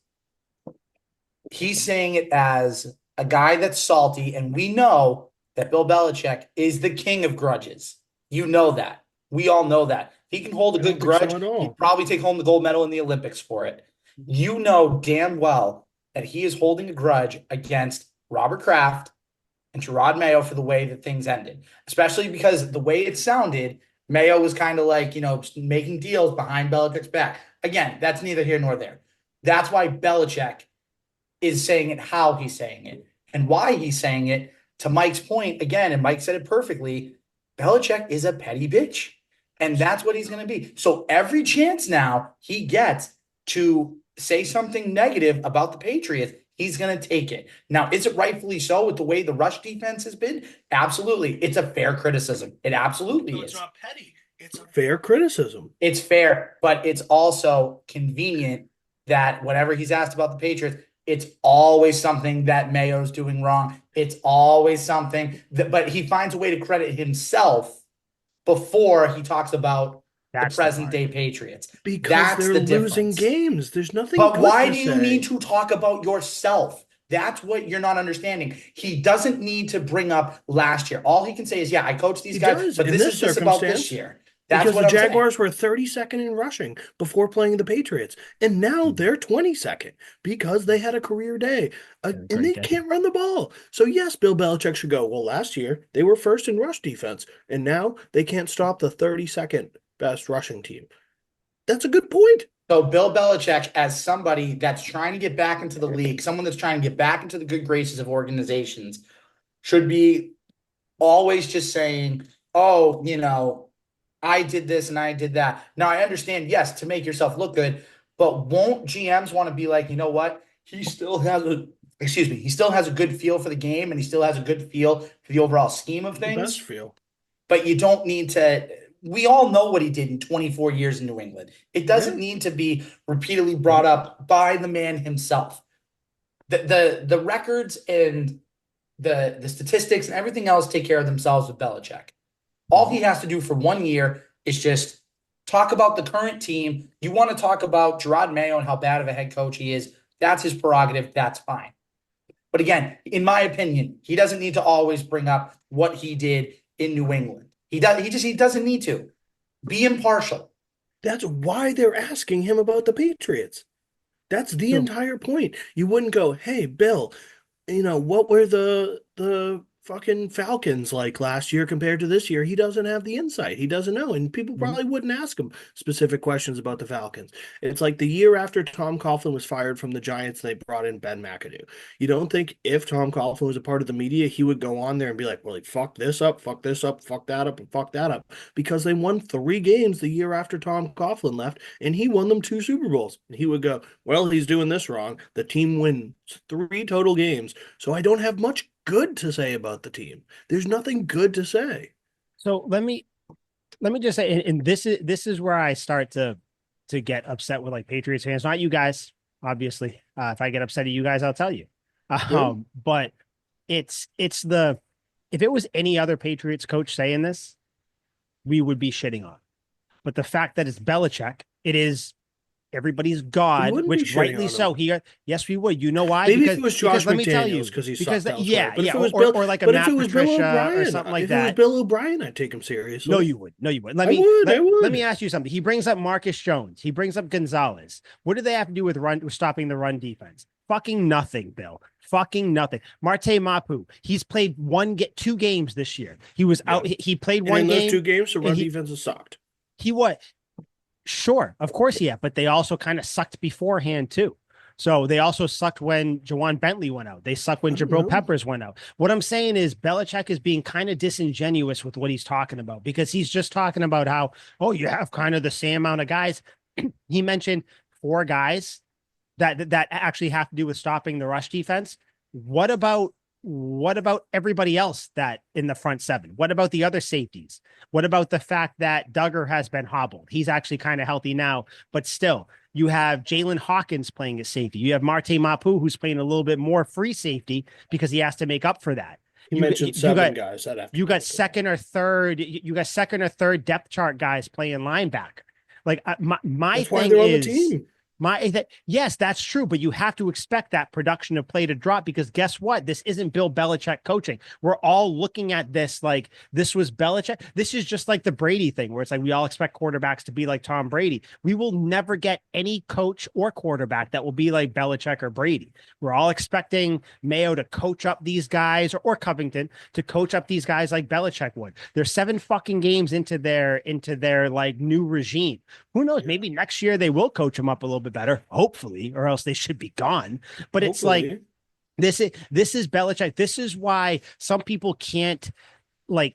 he's saying it as a guy that's salty, and we know that Bill Belichick is the king of grudges. You know that. We all know that. He can hold a I don't good think so grudge. at all. He'd probably take home the gold medal in the Olympics for it. You know damn well that he is holding a grudge against Robert Kraft and Gerard Mayo for the way that things ended, especially because the way it sounded, Mayo was kind of like, making deals behind Belichick's back. Again, that's neither here nor there. That's why Belichick is saying it how he's saying it and why he's saying it. To Mike's point again, and Mike said it perfectly, Belichick is a petty bitch. And that's what he's going to be. So every chance now he gets to say something negative about the Patriots, he's going to take it. Now, is it rightfully so with the way the rush defense has been? Absolutely. It's a fair criticism. It absolutely No, is. it's not petty. It's a fair criticism. It's fair, but it's also convenient that whenever he's asked about the Patriots, it's always something that Mayo's doing wrong. It's always something that, but he finds a way to credit himself before he talks about the That's the present part. day Patriots. Because That's they're the losing difference. games. There's nothing But good why to do you say. need to talk about yourself? That's what you're not understanding. He doesn't need to bring up last year. All he can say is, yeah, I coached these He guys, does but in this this is this about this circumstance year. That's because what the I'm saying. Jaguars were 32nd in rushing before playing the Patriots, and now they're 22nd because they had a career day, and they Great day. can't run the ball. So yes, Bill Belichick should go, well, last year they were first in rush defense, and now they can't stop the 32nd best rushing team. That's a good point. So Bill Belichick, as somebody that's trying to get back into the league, someone that's trying to get back into the good graces of organizations, should be always just saying, "Oh, I did this and I did that." Now I understand, yes, to make yourself look good, but won't GMs want to be like, you know what? He still has a good feel for the game and he still has a good feel for the overall scheme of The best things. feel. But you don't need to. We all know what he did in 24 years in New England. It doesn't Yeah. need to be repeatedly brought up by the man himself. The records and the statistics and everything else take care of themselves with Belichick. All he has to do for 1 year is just talk about the current team. You want to talk about Gerard Mayo and how bad of a head coach he is. That's his prerogative. That's fine. But again, in my opinion, he doesn't need to always bring up what he did in New England. He doesn't need to. Be impartial. That's why they're asking him about the Patriots. That's the So entire point. You wouldn't go, hey, Bill, what were the fucking Falcons like last year compared to this year? He doesn't have the insight. He doesn't know. And people probably wouldn't ask him specific questions about the Falcons. It's like the year after Tom Coughlin was fired from the Giants, they brought in Ben McAdoo. You don't think if Tom Coughlin was a part of the media, he would go on there and be like, well, he fucked this up, fuck this up, fuck that up, and fuck that up. Because they won 3 games the year after Tom Coughlin left, and he won them 2 Super Bowls. And he would go, well, he's doing this wrong. The team wins 3 total games. So I don't have much good to say about the team. There's nothing good to say. so let me just say, and this is where I start to get upset with like Patriots fans, not you guys, obviously. If I get upset at you guys, I'll tell you. Yeah. But it's the if it was any other Patriots coach saying this, we would be shitting on. But the fact that it's Belichick, it is everybody's We God, wouldn't be which shitting rightly on him. so. Yes, we would. You know why? Maybe if it was Because Josh let me tell McDaniels you, because he because sucked that, elsewhere. But yeah, if it was Bill, or like a but if it Matt was Bill Patricia or O'Brien, something like if it was that. Bill O'Brien, I'd take him No, seriously. you would. No, you would. Let I me would. I let me would. ask you something. He brings up Marcus Jones. He brings up Gonzalez. What do they have to do with stopping the run defense? Fucking nothing, Bill. Fucking nothing. Marte Mapu. He's played 2 games this year. He was Yeah. out. He played And one in those game. 2 games, the And run defense has sucked. he what? Sure, of course, yeah, but they also kind of sucked beforehand too. So they also sucked when Jawan Bentley went out. They sucked when I don't Jabril know. Peppers went out. What I'm saying is Belichick is being kind of disingenuous with what he's talking about because he's just talking about how, oh, you have kind of the same amount of guys. He mentioned 4 guys that actually have to do with stopping the rush defense. What about everybody else that in the front 7? What about the other safeties? What about the fact that Duggar has been hobbled? He's actually kind of healthy now, but still, you have Jalen Hawkins playing at safety. You have Marte Mapu, who's playing a little bit more free safety because he has to make up for that. He You mentioned you 7 got guys that have to you play got football. second or third. You got second or third depth chart guys playing linebacker. Like my That's why thing they're on the is team. yes, that's true, but you have to expect that production of play to drop because guess what? This isn't Bill Belichick coaching. We're all looking at this like this was Belichick. This is just like the Brady thing where it's like we all expect quarterbacks to be like Tom Brady. We will never get any coach or quarterback that will be like Belichick or Brady. We're all expecting Mayo to coach up these guys or Covington to coach up these guys like Belichick would. They're 7 fucking games into their like new regime. Who knows? Maybe next year they will coach them up a little bit better, hopefully, or else they should be gone. But it's like Hopefully. this is Belichick. This is why some people can't like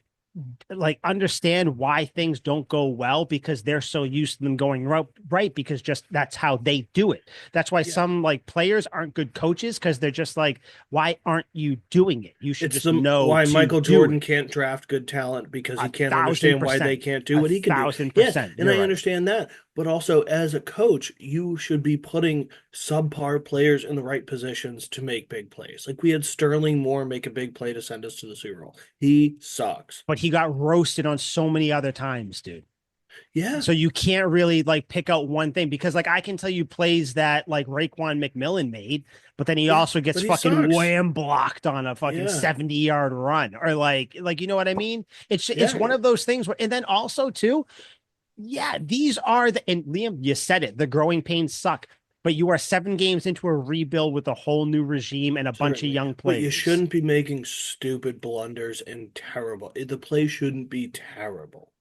understand why things don't go well because they're so used to them going right because just that's how they do it. That's why Yeah. some like players aren't good coaches because they're just like, why aren't you doing it? You should It's just the know why to Michael do Jordan it. can't draft good talent because he A can't thousand understand why they percent. can't do A what he can do. thousand Yeah, percent. and You're I right. understand that. But also as a coach, you should be putting subpar players in the right positions to make big plays. Like we had Sterling Moore make a big play to send us to the Super Bowl. He sucks. But he got roasted on so many other times, dude. Yeah. So you can't really like pick out one thing because like I can tell you plays that like Raekwon McMillan made, but then he Yeah. also gets But he fucking sucks. wham blocked on a fucking Yeah. 70-yard run or like you know what I mean? It's Yeah. one of those things where and then also too, yeah, these are the and Liam, you said it, the growing pains suck. But you are 7 games into a rebuild with a whole new regime and a bunch of Certainly. young But you players. shouldn't be making stupid blunders and terrible. The play shouldn't be terrible.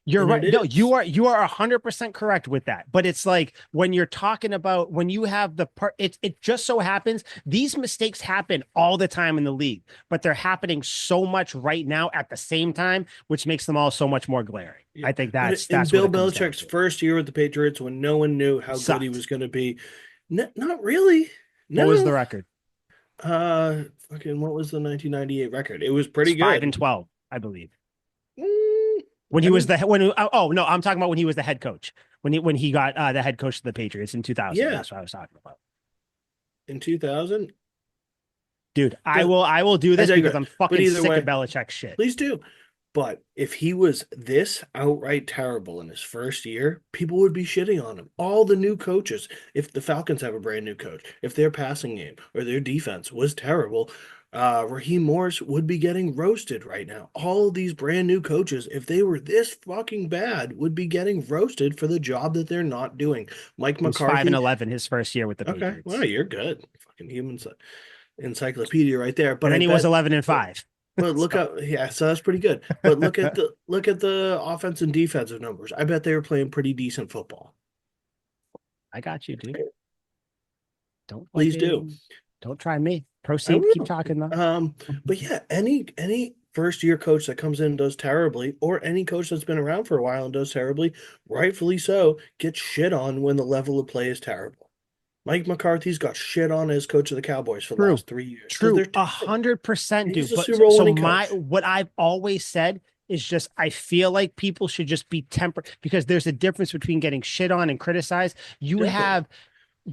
You're And it right. No, is. you are 100% correct with that. But it's like when you're talking about when you have the part, it just so happens these mistakes happen all the time in the league, but they're happening so much right now at the same time, which makes them all so much more glaring. Yeah. I think But in that's what Bill it comes down Belichick's to. first year with the Patriots, when no one knew It how good he sucked. was going to be, not really. What was No. the record? Fucking, what was the 1998 record? It was It's pretty five and good. 12, I believe. Mm, When I he was mean, the when oh no, I'm talking about when he was the head coach. When he got the head coach of the Patriots in 2000. yeah, That's what I was talking about. in 2000. Dude, I The, will do I this because digress. I'm But fucking either sick of way, Belichick shit. please do. But if he was this outright terrible in his first year, people would be shitting on him. All the new coaches, if the Falcons have a brand new coach, if their passing game or their defense was terrible, Raheem Morris would be getting roasted right now. All of these brand new coaches, if they were this fucking bad, would be getting roasted for the job that they're not doing. Mike He was 5 and McCarthy, 11 his first year with the okay, well, Patriots. you're good. Fucking human encyclopedia right there. And But I then he was bet 11 and 5. but look So up, yeah, so that's pretty good. But look at the offense and defensive numbers. I bet they were playing pretty decent football. I got you, dude. Don't Please do. fucking don't try me. I Proceed. Keep will. talking though. But yeah, any first year coach that comes in and does terribly, or any coach that's been around for a while and does terribly, rightfully so, gets shit on when the level of play is terrible. Mike McCarthy's got shit on as coach of the Cowboys for the True. last 3 years because True. they're terrible. 100%, And he's dude. the But Super Bowl so winning my coach. what I've always said is just I feel like people should just be tempered because there's a difference between getting shit on and criticized. You Definitely. have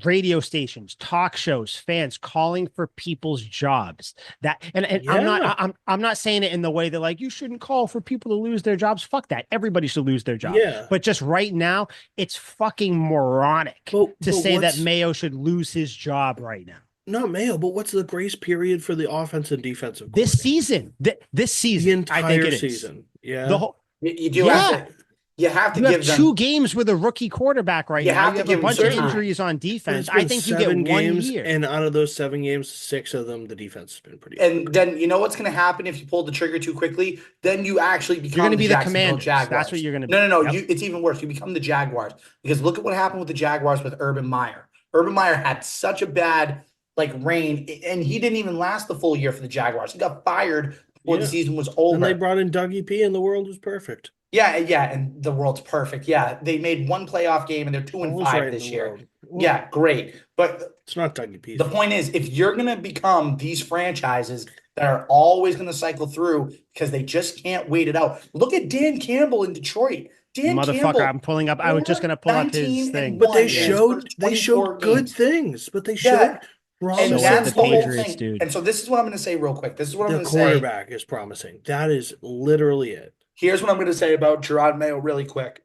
radio stations, talk shows, fans calling for people's jobs. That and Yeah. I'm not saying it in the way that like you shouldn't call for people to lose their jobs. Fuck that. Everybody should lose their job. Yeah. But just right now, it's fucking moronic to But say that what's Mayo should lose his job right now. not Mayo, but what's the grace period for the offense and defensive This coordinator? season, this The season, I think entire it is. season. The Yeah. whole You do Yeah. have to. You have to You have give them. 2 games with a rookie quarterback right You now. have You to have a give them bunch of some time. injuries on But defense. it's I been think you get 7 1 games, year. and out of those 7 games, 6 of them the defense has been pretty And good. then you know what's going to happen if you pull the trigger too quickly? Then you actually You're become going to the be the Jacksonville Commanders. Jaguars. That's what you're going to be. No. Yep. It's even worse. You become the Jaguars because look at what happened with the Jaguars with Urban Meyer. Urban Meyer had such a bad reign, and he didn't even last the full year for the Jaguars. He got fired before the Yeah. season was And over. they brought in Dougie P, and the world was perfect. Yeah, and the world's perfect. Yeah, they made one playoff game and they're 2-5 All's right in this the year. world. Well, Yeah, great. But it's not Dougie P's the fault. point is, if you're going to become these franchises that are always going to cycle through because they just can't wait it out. Look at Dan Campbell in Detroit. Dan Motherfucker, Campbell, I'm pulling up. I was just going to pull up 19 his and thing. But they 1 in his showed first they 24 showed good games. things. But they Yeah. showed And So promise. that's the the whole Patriots, thing. dude. And so this is what I'm going to say real quick. This is what I'm The going to say. quarterback is promising. That is literally it. Here's what I'm going to say about Gerard Mayo really quick.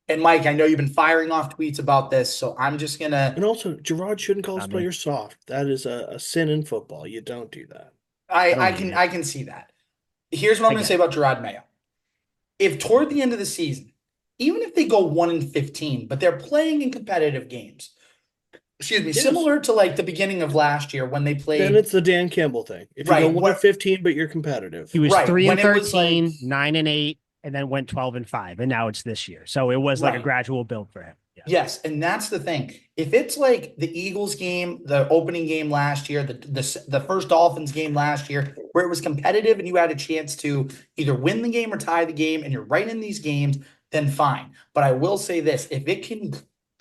And Mike, I know you've been firing off tweets about this, so I'm just going to. And also, Gerard shouldn't call his Not me. players soft. That is a sin in football. You don't do that. I hate it. can see that. Here's what I'm I going to get say about Gerard Mayo. If toward the end of the season, even if they go 1-15, but they're playing in competitive games, Yes. similar to the beginning of last year when they played. Then it's the Dan Campbell thing. If you Right, go 1 what- to 15, but you're competitive. He was Right, 3 when and it was 13, 9 and 8, and then went 12 and 5, and now it's this year. So it was like a Right. gradual build for him. Yeah. Yes, and that's the thing. If it's like the Eagles game, the opening game last year, the first Dolphins game last year, where it was competitive and you had a chance to either win the game or tie the game, and you're right in these games, then fine. But I will say this: if it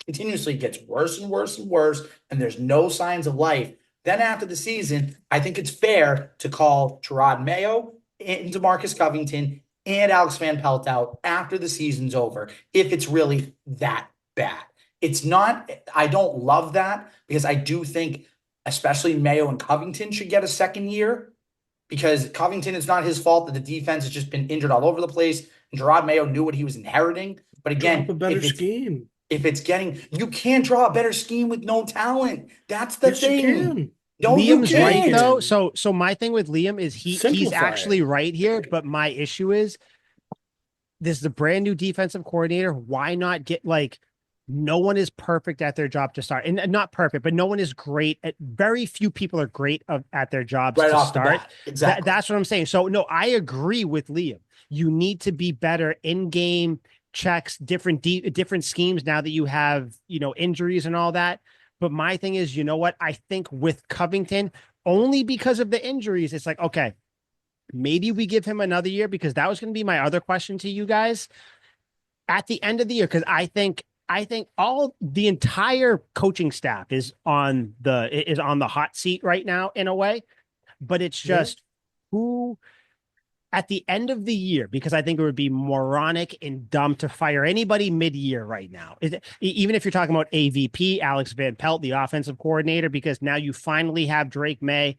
continuously gets worse and worse and worse, and there's no signs of life, then after the season, I think it's fair to call Gerard Mayo and DeMarcus Covington and Alex Van Pelt out after the season's over, if it's really that bad. It's not, I don't love that because I do think, especially Mayo and Covington should get a second year because Covington, it's not his fault that the defense has just been injured all over the place. And Gerard Mayo knew what he was inheriting. But again, Drop a better if it's, scheme. if it's getting, you can't draw a better scheme with no talent. That's the Yes, thing. you can. No, you Liam's can't. right though. So my thing with Liam is he's Simplify actually it. right here, but my issue is this is a brand new defensive coordinator. Why not get no one is perfect at their job to start, and not perfect, but no one is great at. Very few people are great at their jobs Right to off the start. bat. Exactly. That's what I'm saying. So no, I agree with Liam. You need to be better in game checks, different schemes now that you have injuries and all that. But my thing is, you know what? I think with Covington, only because of the injuries, it's like, okay, maybe we give him another year, because that was going to be my other question to you guys at the end of the year. Because I think all the entire coaching staff is on the hot seat right now in a way, but it's just who at the end of the year, because I think it would be moronic and dumb to fire anybody mid-year right now. Even if you're talking about AVP, Alex Van Pelt, the offensive coordinator, because now you finally have Drake Maye.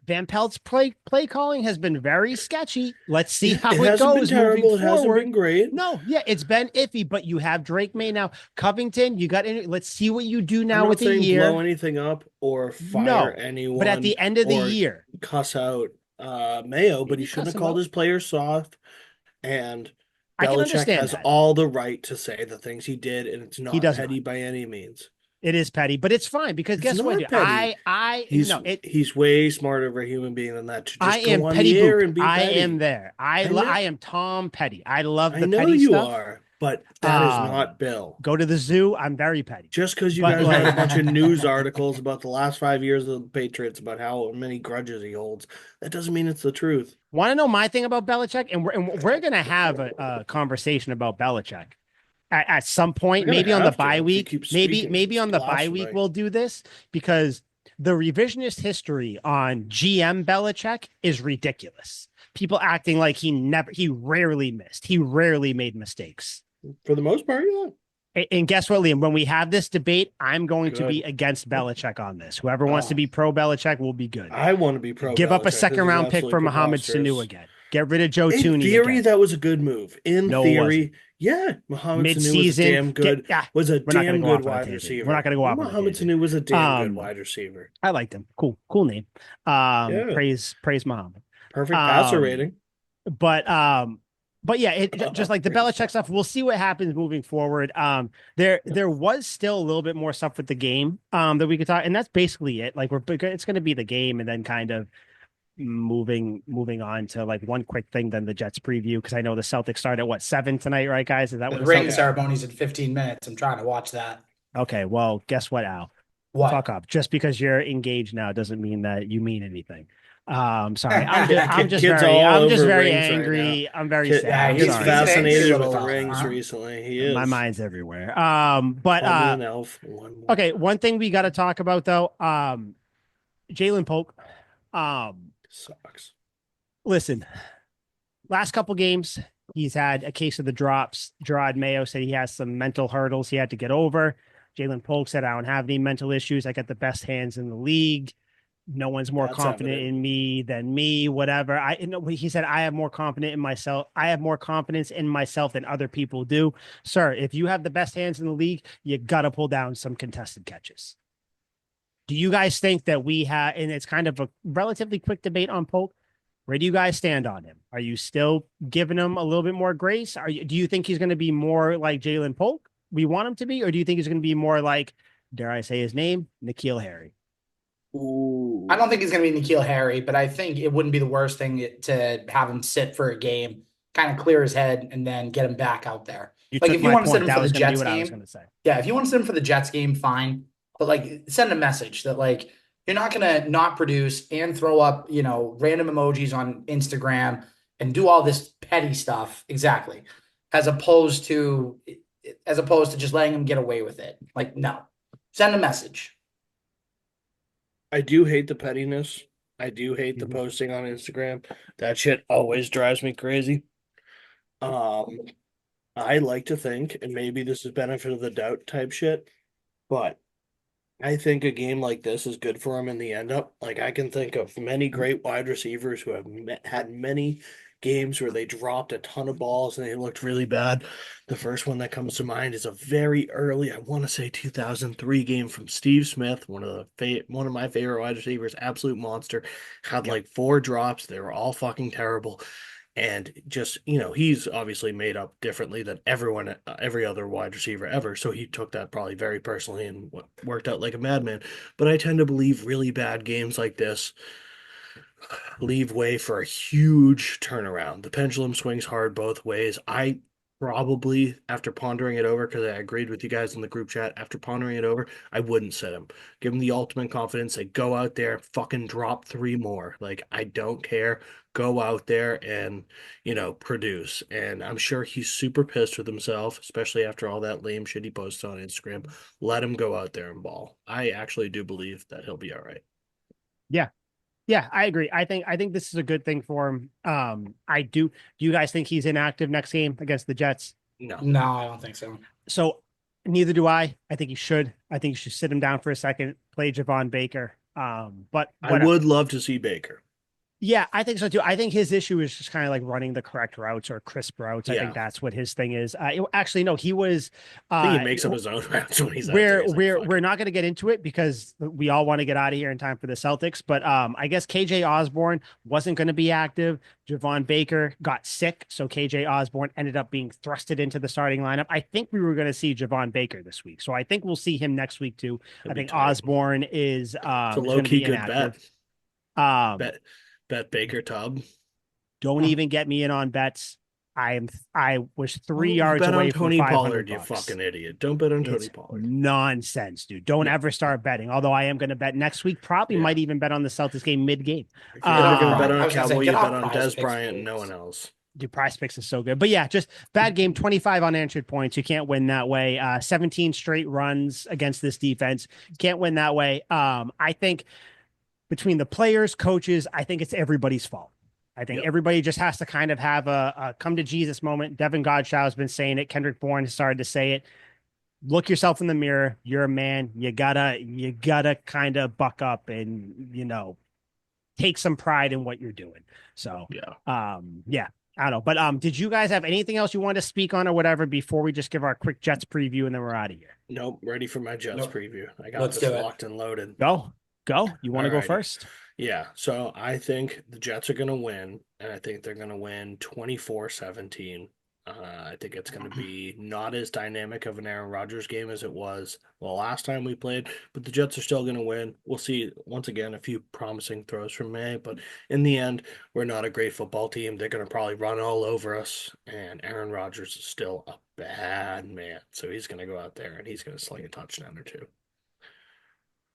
Van Pelt's play calling has been very sketchy. Let's see how it hasn't goes been terrible. moving It hasn't forward. been great. No, yeah, it's been iffy, but you have Drake Maye now. Covington, you got. Let's see what you do I'm now not with the saying year. blow anything up or fire No, anyone. but at the end of the or year, cuss out Mayo, but he Maybe shouldn't cuss have him called out. his players soft. And I can Belichick understand has that. all the right to say the things he did, and it's He not does petty not. by any means. It is petty, but it's fine because It's guess what? not Dude? petty. He's way smarter of a human being than that to I just am go on petty the air boop. and be I petty. am there. I know- I am Tom Petty. I love I the know petty you stuff. are, but that is not Bill. Go to the zoo. I'm very petty. Just because you But, guys had a bunch of news articles about the last 5 years of the Patriots about how many grudges he holds, that doesn't mean it's the truth. Want to know my thing about Belichick? And we're going to have a conversation about Belichick at some point, We're gonna maybe on the have to bye if you week. keep Maybe speaking. on It's the bye week blasphemy. we'll do this, because the revisionist history on GM Belichick is ridiculous. People acting like he rarely missed. He rarely made mistakes. For the most part, yeah. And guess what, Liam? When we have this debate, I'm going to be Good. against Belichick on this. Whoever wants to Oh, be pro Belichick will be good. I want to be pro Give up a Belichick. This second is round pick absolutely for Mohamed Sanu preposterous. again. Get rid of Joe In Tooney theory, again. that was a good move. In No, it wasn't. theory, yeah, Mohamed Sanu was a Mid-season, damn good we're not going to go good off on a wide tangent. We're not receiver. going to go off on a Mohamed tangent. Sanu was a damn good wide receiver. I liked him. Cool name. Yeah, Praise Muhammad. perfect passer Um, rating. but yeah, just like the Praise Belichick stuff, we'll see what happens moving forward. There was still a little bit more stuff with the game that we could talk, and that's basically it. Like it's going to be the game, and then kind of moving on to like one quick thing, then the Jets preview, because I know the Celtics start at what, 7 tonight, right, guys? Is that what the the ring Celtics? ceremony's in 15 minutes. I'm trying to watch that. Okay, well, guess what, Al? Fuck What? up. Just because you're engaged now doesn't mean that you mean anything. Sorry. I'm just over very rings right now. angry. I'm very sad. Yeah, I'm Kid's he's an sorry. angry fascinated little with lover, rings huh? recently. He My is. mind's everywhere. But Call me an elf one more okay, time. one thing we got to talk about though, Jalen Polk. Sucks. Listen, last couple games, he's had a case of the drops. Gerard Mayo said he has some mental hurdles he had to get over. Jalen Polk said, I don't have any mental issues. I got the best hands in the league. No one's more That's confident evident. in me than me, whatever. He said, I have more confidence in myself. I have more confidence in myself than other people do. Sir, if you have the best hands in the league, you got to pull down some contested catches. Do you guys think that we have, and it's kind of a relatively quick debate on Polk, where do you guys stand on him? Are you still giving him a little bit more grace? Do you think he's going to be more like Jalen Polk we want him to be, or do you think he's going to be more like, dare I say his name, N'Keal Harry? Ooh. I don't think he's going to be N'Keal Harry, but I think it wouldn't be the worst thing to have him sit for a game, kind of clear his head, and then get him back out there. You Like took if you my want to sit point. him That for the was going to be Jets what I was going game, to say. yeah, if you want to sit him for the Jets game, fine. But like send a message that like you're not gonna not produce and throw up, random emojis on Instagram and do all this petty stuff. Exactly. As opposed to just letting him get away with it. Like, no. Send a message. I do hate the pettiness. I do hate the Mhm. posting on Instagram. That shit always drives me crazy. Um, I like to think, and maybe this is benefit of the doubt type shit, but I think a game like this is good for him in the end up. Like I can think of many great wide receivers who have had many games where they dropped a ton of balls and they looked really bad. The first one that comes to mind is a very early, I want to say 2003 game from Steve Smith, one of my favorite wide receivers, absolute monster. Had Yep. like 4 drops. They were all fucking terrible. And just, he's obviously made up differently than every other wide receiver ever. So he took that probably very personally and worked out like a madman. But I tend to believe really bad games like this leave way for a huge turnaround. The pendulum swings hard both ways. I probably, after pondering it over, because I agreed with you guys in the group chat, after pondering it over, I wouldn't sit him. Give him the ultimate confidence. Say, go out there, fucking drop 3 more. Like, I don't care. Go out there and, produce. And I'm sure he's super pissed with himself, especially after all that lame shit he posted on Instagram. Let him go out there and ball. I actually do believe that he'll be all right. Yeah. Yeah, I agree. I think this is a good thing for him. I do. Do you guys think he's inactive next game against the Jets? No. No, I don't think so. So neither do I. I think he should. I think you should sit him down for a second, play Javon Baker. But I whatever. would love to see Baker. Yeah, I think so too. I think his issue is just kind of like running the correct routes or crisp routes. I Yeah. think that's what his thing is. Actually, no, he was. I think he makes up his own routes when he's out there. He's like, We're not going to get into it because we all want to get out of here in time for the Celtics. But I guess KJ Osborne wasn't going to be active. Javon Baker got sick, so KJ Osborne ended up being thrusted into the starting lineup. I think we were going to see Javon Baker this week, so I think we'll see him next week too. It'd I be think tight. Osborne is It's a going low to key be good inactive. bet. Bet Baker Tubb. Don't even get me in on bets. I was 3 Oh, yards bet away on from Tony 500 Pollard, you bucks. fucking idiot. Don't bet on Tony It's Pollard. nonsense, dude. Don't ever start betting. Although I am going to bet next week. Probably might even bet on the Celtics game mid-game. If you're ever going to bet I on a was gonna say, Cowboy, get you off bet on Prize Des Picks, Bryant and no please. one else. Dude, Prize Picks is so good. But yeah, just bad game. 25 unanswered points. You can't win that way. 17 straight runs against this defense. Can't win that way. I think between the players, coaches, I think it's everybody's fault. I think everybody just has to kind of have a come to Jesus moment. Devin Godshall has been saying it. Kendrick Bourne has started to say it. look yourself in the mirror. You're a man. You gotta kind of buck up and take some pride in what you're doing. So, Yeah. yeah, I don't know. But did you guys have anything else you wanted to speak on or whatever before we just give our quick Jets preview and then we're out of here? Nope. Ready for my Jets Nope. preview. I got Let's this do it. locked and loaded. Go, go. You want All to go righty. first? Yeah. So I think the Jets are going to win, and I think they're going to win 24-17. I think it's going to be not as dynamic of an Aaron Rodgers game as it was the last time we played, but the Jets are still going to win. We'll see, once again, a few promising throws from Maye, but in the end, we're not a great football team. They're going to probably run all over us, and Aaron Rodgers is still a bad man. So he's going to go out there and he's going to sling a touchdown or two.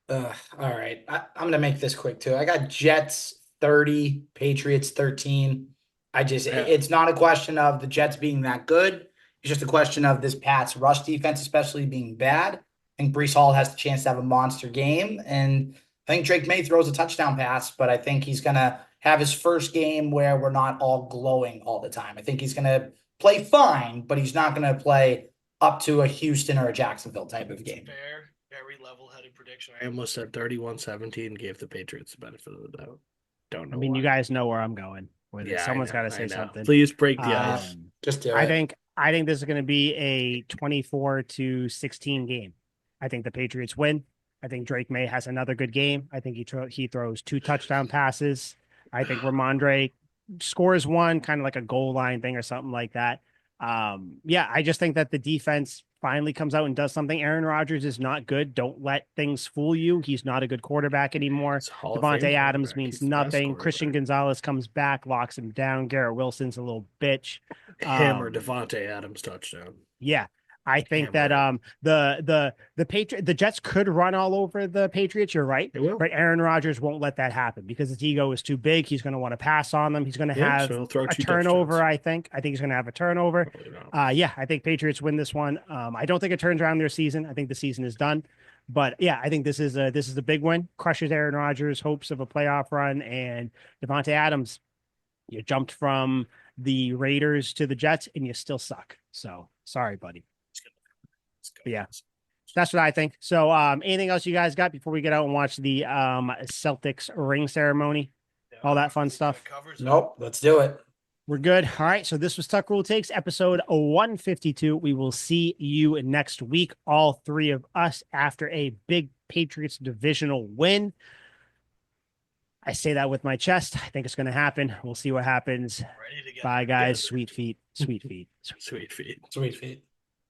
All right. I'm going to make this quick too. I got Jets 30, Patriots 13. Yeah. It's not a question of the Jets being that good. It's just a question of this Pats rush defense, especially being bad. I think Brees Hall has the chance to have a monster game. And I think Drake May throws a touchdown pass, but I think he's going to have his first game where we're not all glowing all the time. I think he's going to play fine, but he's not going to play up to a Houston or a Jacksonville type of game. Fair, very level-headed prediction. I almost said 31-17, gave the Patriots the benefit of the doubt. Don't know I mean, why. you guys know where I'm going with it. Yeah, Someone's got to I say know. something. Please break the ice. Just do I it. think this is going to be a 24-16 game. I think the Patriots win. I think Drake May has another good game. I think he throws 2 touchdown passes. I think Ramondre scores one, kind of like a goal line thing or something like that. Yeah, I just think that the defense finally comes out and does something. Aaron Rodgers is not good. Don't let things fool you. He's not a good quarterback anymore. It's a Hall of Fame Devontae Adams quarterback. means He's the best nothing. Christian quarterback. Gonzalez comes back, locks him down. Garrett Wilson's a little bitch. Hammer Devontae Adams touchdown. Yeah. I think that Hammer. the Jets could run all over the Patriots. You're right. They will. But Aaron Rodgers won't let that happen because his ego is too big. He's going to want to pass on them. He's going to Yeah, so have he'll throw a 2 turnover, touchdowns. I think. I think he's going to have a turnover. Probably not. Yeah, I think Patriots win this one. I don't think it turns around their season. I think the season is done. But yeah, I think this is a big win. Crushes Aaron Rodgers' hopes of a playoff run, and Devontae Adams, you jumped from the Raiders to the Jets and you still suck. So sorry, buddy. Let's go. But yeah, that's what I think. So anything else you guys got before we get out and watch the Celtics ring ceremony? All that fun stuff. Nope. Let's do it. We're good. All right. So this was Tuck Rule Takes, episode 152. We will see you next week, all 3 of us, after a big Patriots divisional win. I say that with my chest. I think it's going to happen. We'll see what happens. Bye, guys. Sweet feet. Sweet feet. Sweet feet. Sweet feet.